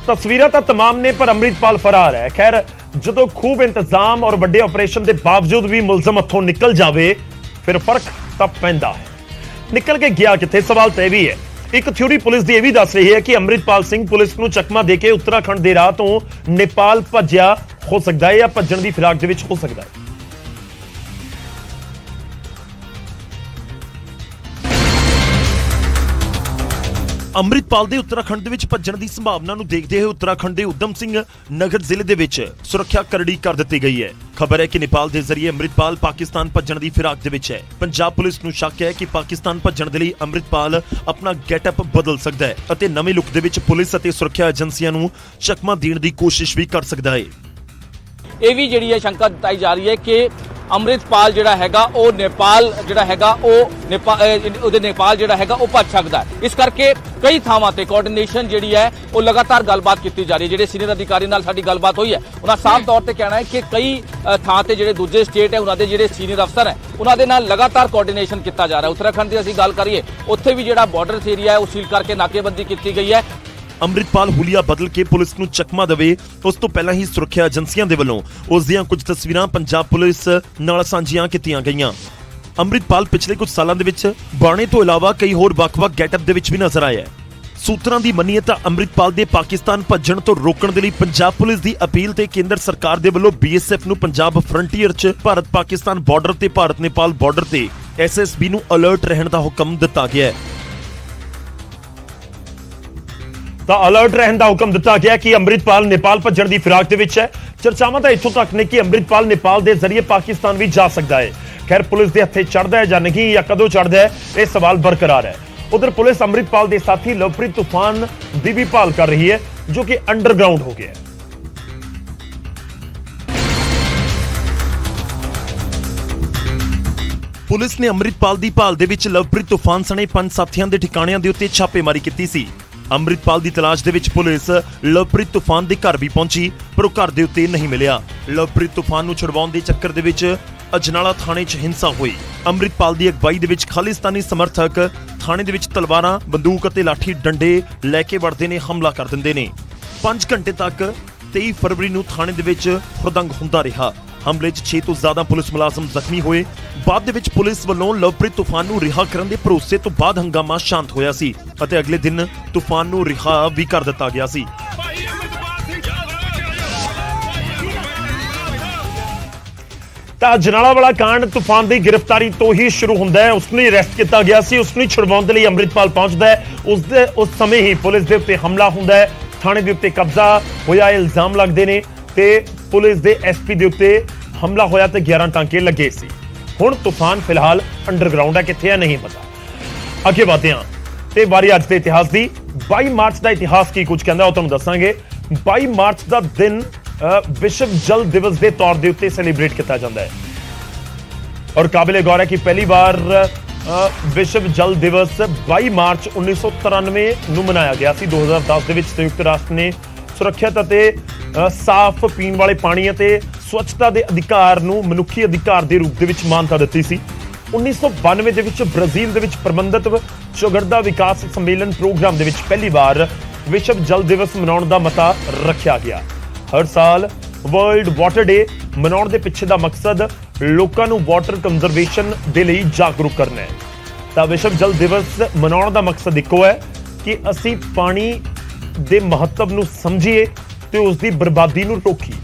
ਤਸਵੀਰਾਂ ਤਾਂ ਤਮਾਮ ਨੇ ਪਰ ਅੰਮ੍ਰਿਤਪਾਲ ਫਰਾਰ ਹੈ। ਖੈਰ ਜਦੋਂ ਖੂਬ ਇੰਤਜ਼ਾਮ ਔਰ ਵੱਡੇ ਆਪਰੇਸ਼ਨ ਦੇ ਬਾਵਜੂਦ ਵੀ ਮੁਲਜ਼ਮ ਹੱਥੋਂ ਨਿਕਲ ਜਾਵੇ ਫਿਰ ਫਰਕ ਤਾਂ ਪੈਂਦਾ ਹੈ। ਨਿਕਲ ਕੇ ਗਿਆ ਕਿੱਥੇ, ਸਵਾਲ ਤਾਂ ਇਹ ਵੀ ਹੈ। ਇੱਕ ਥਿਊਰੀ ਪੁਲਿਸ ਦੀ ਇਹ ਵੀ ਦੱਸ ਰਹੀ ਹੈ ਕਿ ਅੰਮ੍ਰਿਤਪਾਲ ਸਿੰਘ ਪੁਲਿਸ ਨੂੰ ਚਕਮਾ ਦੇ ਕੇ ਉੱਤਰਾਖੰਡ ਦੇ ਰਾਹ ਤੋਂ ਨੇਪਾਲ ਭੱਜਿਆ ਹੋ ਸਕਦਾ ਹੈ ਜਾਂ ਭੱਜਣ ਦੀ ਫਿਰਾਕ ਦੇ ਵਿੱਚ ਹੋ ਸਕਦਾ ਹੈ। ਅੰਮ੍ਰਿਤਪਾਲ ਦੇ ਉੱਤਰਾਖੰਡ ਦੇ ਵਿੱਚ ਭੱਜਣ ਦੀ ਸੰਭਾਵਨਾ ਨੂੰ ਦੇਖਦੇ ਹੋਏ ਉੱਤਰਾਖੰਡ ਦੇ ਉਦਮ ਸਿੰਘ ਨਗਰ ਜ਼ਿਲ੍ਹੇ ਦੇ ਵਿੱਚ ਸੁਰੱਖਿਆ ਕਰੜੀ ਕਰ ਦਿੱਤੀ ਗਈ ਹੈ। ਖਬਰ ਹੈ ਕਿ ਨੇਪਾਲ ਦੇ ਜ਼ਰੀਏ ਅੰਮ੍ਰਿਤਪਾਲ ਪਾਕਿਸਤਾਨ ਭੱਜਣ ਦੀ ਫਿਰਾਕ ਦੇ ਵਿੱਚ ਹੈ। ਪੰਜਾਬ ਪੁਲਿਸ ਨੂੰ ਸ਼ੱਕ ਹੈ ਕਿ ਪਾਕਿਸਤਾਨ ਭੱਜਣ ਦੇ ਲਈ ਅੰਮ੍ਰਿਤਪਾਲ ਆਪਣਾ ਗੈਟਅਪ ਬਦਲ ਸਕਦਾ ਹੈ ਅਤੇ ਨਵੇਂ ਲੁੱਕ ਦੇ ਵਿੱਚ ਪੁਲਿਸ ਅਤੇ ਸੁਰੱਖਿਆ ਏਜੰਸੀਆਂ ਨੂੰ ਚਕਮਾ ਦੇਣ ਦੀ ਕੋਸ਼ਿਸ਼ ਵੀ ਕਰ ਸਕਦਾ ਹੈ। ਇਹ ਵੀ ਜਿਹੜੀ ਹੈ ਸ਼ੰਕਾ ਜਤਾਈ ਜਾ ਰਹੀ ਹੈ ਕਿ ਅੰਮ੍ਰਿਤਪਾਲ ਜਿਹੜਾ ਹੈਗਾ ਉਹ ਨੇਪਾਲ ਜਿਹੜਾ ਹੈਗਾ ਉਹ ਨੇਪਾਲ ਜਿਹੜਾ ਹੈਗਾ ਉਹ ਭੱਜ ਸਕਦਾ ਹੈ। ਇਸ ਕਰਕੇ ਕਈ ਥਾਵਾਂ ਤੇ ਕੋਆਰਡੀਨੇਸ਼ਨ ਜਿਹੜੀ ਹੈ ਉਹ ਲਗਾਤਾਰ ਗੱਲਬਾਤ ਕੀਤੀ ਜਾ ਰਹੀ ਹੈ। ਜਿਹੜੇ ਸੀਨੀਅਰ ਅਧਿਕਾਰੀ ਨਾਲ ਸਾਡੀ ਗੱਲਬਾਤ ਹੋਈ ਹੈ ਉਹਨਾਂ ਸਾਫ਼ ਤੌਰ ਤੇ ਕਹਿਣਾ ਹੈ ਕਿ ਕਈ ਥਾਂ ਤੇ ਜਿਹੜੇ ਦੂਜੇ ਸਟੇਟ ਹੈ ਉਹਨਾਂ ਦੇ ਜਿਹੜੇ ਸੀਨੀਅਰ ਅਫਸਰ ਹੈ ਉਹਨਾਂ ਦੇ ਨਾਲ ਲਗਾਤਾਰ ਕੋਆਰਡੀਨੇਸ਼ਨ ਕੀਤਾ ਜਾ ਰਿਹਾ। ਉੱਤਰਾਖੰਡ ਦੀ ਅਸੀਂ ਗੱਲ ਕਰੀਏ ਉੱਥੇ ਵੀ ਜਿਹੜਾ ਬਾਰਡਰ ਏਰੀਆ ਹੈ ਉਹ ਸੀਲ ਕਰਕੇ ਨਾਕੇਬੰਦੀ ਕੀਤੀ ਗਈ ਹੈ। ਅੰਮ੍ਰਿਤਪਾਲ ਹੁਲੀਆ ਬਦਲ ਕੇ ਪੁਲਿਸ ਨੂੰ ਚਕਮਾ ਦੇਵੇ ਉਸ ਤੋਂ ਪਹਿਲਾਂ ਹੀ ਸੁਰੱਖਿਆ ਏਜੰਸੀਆਂ ਦੇ ਵੱਲੋਂ ਉਸ ਦੀਆਂ ਕੁਝ ਤਸਵੀਰਾਂ ਪੰਜਾਬ ਪੁਲਿਸ ਨਾਲ ਸਾਂਝੀਆਂ ਕੀਤੀਆਂ ਗਈਆਂ। ਅੰਮ੍ਰਿਤਪਾਲ ਪਿਛਲੇ ਕੁਝ ਸਾਲਾਂ ਦੇ ਵਿੱਚ ਬਾਣੇ ਤੋਂ ਇਲਾਵਾ ਕਈ ਹੋਰ ਵੱਖ-ਵੱਖ ਗੈਟਅਪ ਦੇ ਵਿੱਚ ਵੀ ਨਜ਼ਰ ਆਇਆ ਹੈ। ਸੂਤਰਾਂ ਦੀ ਮੰਨੀਏ ਤਾਂ ਅੰਮ੍ਰਿਤਪਾਲ ਦੇ ਪਾਕਿਸਤਾਨ ਭੱਜਣ ਤੋਂ ਰੋਕਣ ਦੇ ਲਈ ਪੰਜਾਬ ਪੁਲਿਸ ਦੀ ਅਪੀਲ ਤੇ ਕੇਂਦਰ ਸਰਕਾਰ ਦੇ ਵੱਲੋਂ BSF ਨੂੰ ਪੰਜਾਬ ਫਰੰਟੀਅਰ 'ਚ ਭਾਰਤ ਪਾਕਿਸਤਾਨ ਬਾਰਡਰ ਤੇ ਭਾਰਤ ਨੇਪਾਲ ਬਾਰਡਰ ਤੇ SSB ਨੂੰ ਅਲਰਟ ਰਹਿਣ ਦਾ ਹੁਕਮ ਦਿੱਤਾ ਗਿਆ ਹੈ। ਤਾਂ ਅਲਰਟ ਰਹਿਣ ਦਾ ਹੁਕਮ ਦਿੱਤਾ ਗਿਆ ਕਿ ਅੰਮ੍ਰਿਤਪਾਲ ਨੇਪਾਲ ਭੱਜਣ ਦੀ ਫਿਰਾਕ ਦੇ ਵਿੱਚ ਹੈ। ਚਰਚਾਵਾਂ ਤਾਂ ਇੱਥੋਂ ਤੱਕ ਨੇ ਕਿ ਅੰਮ੍ਰਿਤਪਾਲ ਨੇਪਾਲ ਦੇ ਜ਼ਰੀਏ ਪਾਕਿਸਤਾਨ ਵੀ ਜਾ ਸਕਦਾ ਹੈ। ਖੈਰ ਪੁਲਿਸ ਦੇ ਹੱਥੇ ਚੜਦਾ ਹੈ ਜਾਂ ਨਹੀਂ ਜਾਂ ਕਦੋਂ ਚੜਦਾ ਹੈ ਇਹ ਸਵਾਲ ਬਰਕਰਾਰ ਹੈ। ਉਧਰ ਪੁਲਿਸ ਅੰਮ੍ਰਿਤਪਾਲ ਦੇ ਸਾਥੀ ਲਵਪ੍ਰੀਤ ਤੂਫਾਨ ਦੀ ਵੀ ਭਾਲ ਕਰ ਰਹੀ ਹੈ ਜੋ ਕਿ ਅੰਡਰਗਰਾਉਂਡ ਹੋ ਗਿਆ ਹੈ। ਪੁਲਿਸ ਨੇ ਅੰਮ੍ਰਿਤਪਾਲ ਦੀ ਭਾਲ ਦੇ ਵਿੱਚ ਲਵਪ੍ਰੀਤ ਤੂਫਾਨ ਸਣੇ 5 ਸਾਥੀਆਂ ਦੇ ਠਿਕਾਣਿਆਂ ਦੇ ਉੱਤੇ ਛਾਪੇਮਾਰੀ ਕੀਤੀ ਸੀ। ਅੰਮ੍ਰਿਤਪਾਲ ਦੀ ਤਲਾਸ਼ ਦੇ ਵਿੱਚ ਪੁਲਿਸ ਲਵਪ੍ਰੀਤ ਤੂਫਾਨ ਦੇ ਘਰ ਵੀ ਪਹੁੰਚੀ ਪਰ ਉਹ ਘਰ ਦੇ ਉੱਤੇ ਨਹੀਂ ਮਿਲਿਆ। ਲਵਪ੍ਰੀਤ ਤੂਫਾਨ ਨੂੰ ਛੁਡਵਾਉਣ ਦੇ ਚੱਕਰ ਦੇ ਵਿੱਚ ਅਜਨਾਲਾ ਥਾਣੇ 'ਚ ਹਿੰਸਾ ਹੋਈ। ਅੰਮ੍ਰਿਤਪਾਲ ਦੀ ਅਗਵਾਈ ਦੇ ਵਿੱਚ ਖਾਲਿਸਤਾਨੀ ਸਮਰਥਕ ਥਾਣੇ ਦੇ ਵਿੱਚ ਤਲਵਾਰਾਂ, ਬੰਦੂਕ ਅਤੇ ਲਾਠੀ ਡੰਡੇ ਲੈ ਕੇ ਵੜਦੇ ਨੇ, ਹਮਲਾ ਕਰ ਦਿੰਦੇ ਨੇ। 5 ਘੰਟੇ ਤੱਕ 23 ਫਰਵਰੀ ਨੂੰ ਥਾਣੇ ਦੇ ਵਿੱਚ ਹੁਦੰਗ ਹੁੰਦਾ ਰਿਹਾ। ਹਮਲੇ 'ਚ 6 ਤੋਂ ਜ਼ਿਆਦਾ ਪੁਲਿਸ ਮੁਲਾਜ਼ਮ ਜ਼ਖਮੀ ਹੋਏ। ਬਾਅਦ ਦੇ ਵਿੱਚ ਪੁਲਿਸ ਵੱਲੋਂ ਲਵਪ੍ਰੀਤ ਤੂਫਾਨ ਨੂੰ ਰਿਹਾ ਕਰਨ ਦੇ ਭਰੋਸੇ ਤੋਂ ਬਾਅਦ ਹੰਗਾਮਾ ਸ਼ਾਂਤ ਹੋਇਆ ਸੀ ਅਤੇ ਅਗਲੇ ਦਿਨ ਤੂਫਾਨ ਨੂੰ ਰਿਹਾ ਵੀ ਕਰ ਦਿੱਤਾ ਗਿਆ ਸੀ। ਤਾਂ ਜਨਾਲਾ ਵਾਲਾ ਕਾਂਡ ਤੂਫਾਨ ਦੀ ਗ੍ਰਿਫਤਾਰੀ ਤੋਂ ਹੀ ਸ਼ੁਰੂ ਹੁੰਦਾ ਹੈ। ਉਸ ਨੂੰ ਅਰੈਸਟ ਕੀਤਾ ਗਿਆ ਸੀ, ਉਸ ਨੂੰ ਛੁਡਵਾਉਣ ਦੇ ਲਈ ਅੰਮ੍ਰਿਤਪਾਲ ਪਹੁੰਚਦਾ ਹੈ। ਉਸ ਸਮੇਂ ਹੀ ਪੁਲਿਸ ਦੇ ਉੱਤੇ ਹਮਲਾ ਹੁੰਦਾ ਹੈ, ਥਾਣੇ ਦੇ ਉੱਤੇ ਕਬਜ਼ਾ ਹੋਇਆ, ਇਲਜ਼ਾਮ ਲੱਗਦੇ ਨੇ ਤੇ ਪੁਲਿਸ ਦੇ SP ਦੇ ਉੱਤੇ ਹਮਲਾ ਹੋਇਆ ਤੇ 11 ਟਾਂਕੇ ਲੱਗੇ ਸੀ। ਹੁਣ ਤੂਫਾਨ ਫਿਲਹਾਲ ਅੰਡਰਗਰਾਉਂਡ ਹੈ, ਕਿੱਥੇ ਹੈ ਨਹੀਂ ਪਤਾ। ਅੱਗੇ ਵਧਦੇ ਹਾਂ ਤੇ ਵਾਰੀ ਅੱਜ ਦੇ ਇਤਿਹਾਸ ਦੀ। 22 ਮਾਰਚ ਦਾ ਇਤਿਹਾਸ ਕੀ ਕੁਝ ਕਹਿੰਦਾ ਉਹ ਤੁਹਾਨੂੰ ਦੱਸਾਂਗੇ। 22 ਮਾਰਚ ਦਾ ਦਿਨ ਵਿਸ਼ਵ ਜਲ ਦਿਵਸ ਦੇ ਤੌਰ ਦੇ ਉੱਤੇ ਸੈਲੀਬ੍ਰੇਟ ਕੀਤਾ ਜਾਂਦਾ ਹੈ। और काबिले गौर है कि पहली बार विश्व जल दिवस 22 मार्च 1993 ਨੂੰ ਮਨਾਇਆ ਗਿਆ ਸੀ। 2010 ਦੇ ਵਿੱਚ ਸੰਯੁਕਤ ਰਾਸ਼ਟਰ ਨੇ ਸੁਰੱਖਿਅਤ ਅਤੇ ਸਾਫ਼ ਪੀਣ ਵਾਲੇ ਪਾਣੀ ਅਤੇ ਸਵੱਛਤਾ ਦੇ ਅਧਿਕਾਰ ਨੂੰ ਮਨੁੱਖੀ ਅਧਿਕਾਰ ਦੇ ਰੂਪ ਦੇ ਵਿੱਚ ਮਾਨਤਾ ਦਿੱਤੀ ਸੀ। 1992 ਦੇ ਵਿੱਚ ਬ੍ਰਾਜ਼ੀਲ ਦੇ ਵਿੱਚ ਪ੍ਰਬੰਧਿਤ ਚੌਗਰਦਾ ਵਿਕਾਸ ਸੰਮੇਲਨ ਪ੍ਰੋਗਰਾਮ ਦੇ ਵਿੱਚ ਪਹਿਲੀ ਵਾਰ ਵਿਸ਼ਵ ਜਲ ਦਿਵਸ ਮਨਾਉਣ ਦਾ ਮਤਾ ਰੱਖਿਆ ਗਿਆ। ਹਰ ਸਾਲ ਵਰਲਡ ਵਾਟਰ ਡੇ ਮਨਾਉਣ ਦੇ ਪਿੱਛੇ ਦਾ ਮਕਸਦ ਲੋਕਾਂ ਨੂੰ ਵਾਟਰ ਕੰਜ਼ਰਵੇਸ਼ਨ ਦੇ ਲਈ ਜਾਗਰੂਕ ਕਰਨਾ ਹੈ। ਤਾਂ ਵਿਸ਼ਵ ਜਲ ਦਿਵਸ ਮਨਾਉਣ ਦਾ ਮਕਸਦ ਇੱਕੋ ਹੈ ਕਿ ਅਸੀਂ ਪਾਣੀ ਦੇ ਮਹੱਤਵ ਨੂੰ ਸਮਝੀਏ ਤੇ ਉਸ ਦੀ ਬਰਬਾਦੀ ਨੂੰ ਰੋਕੀਏ।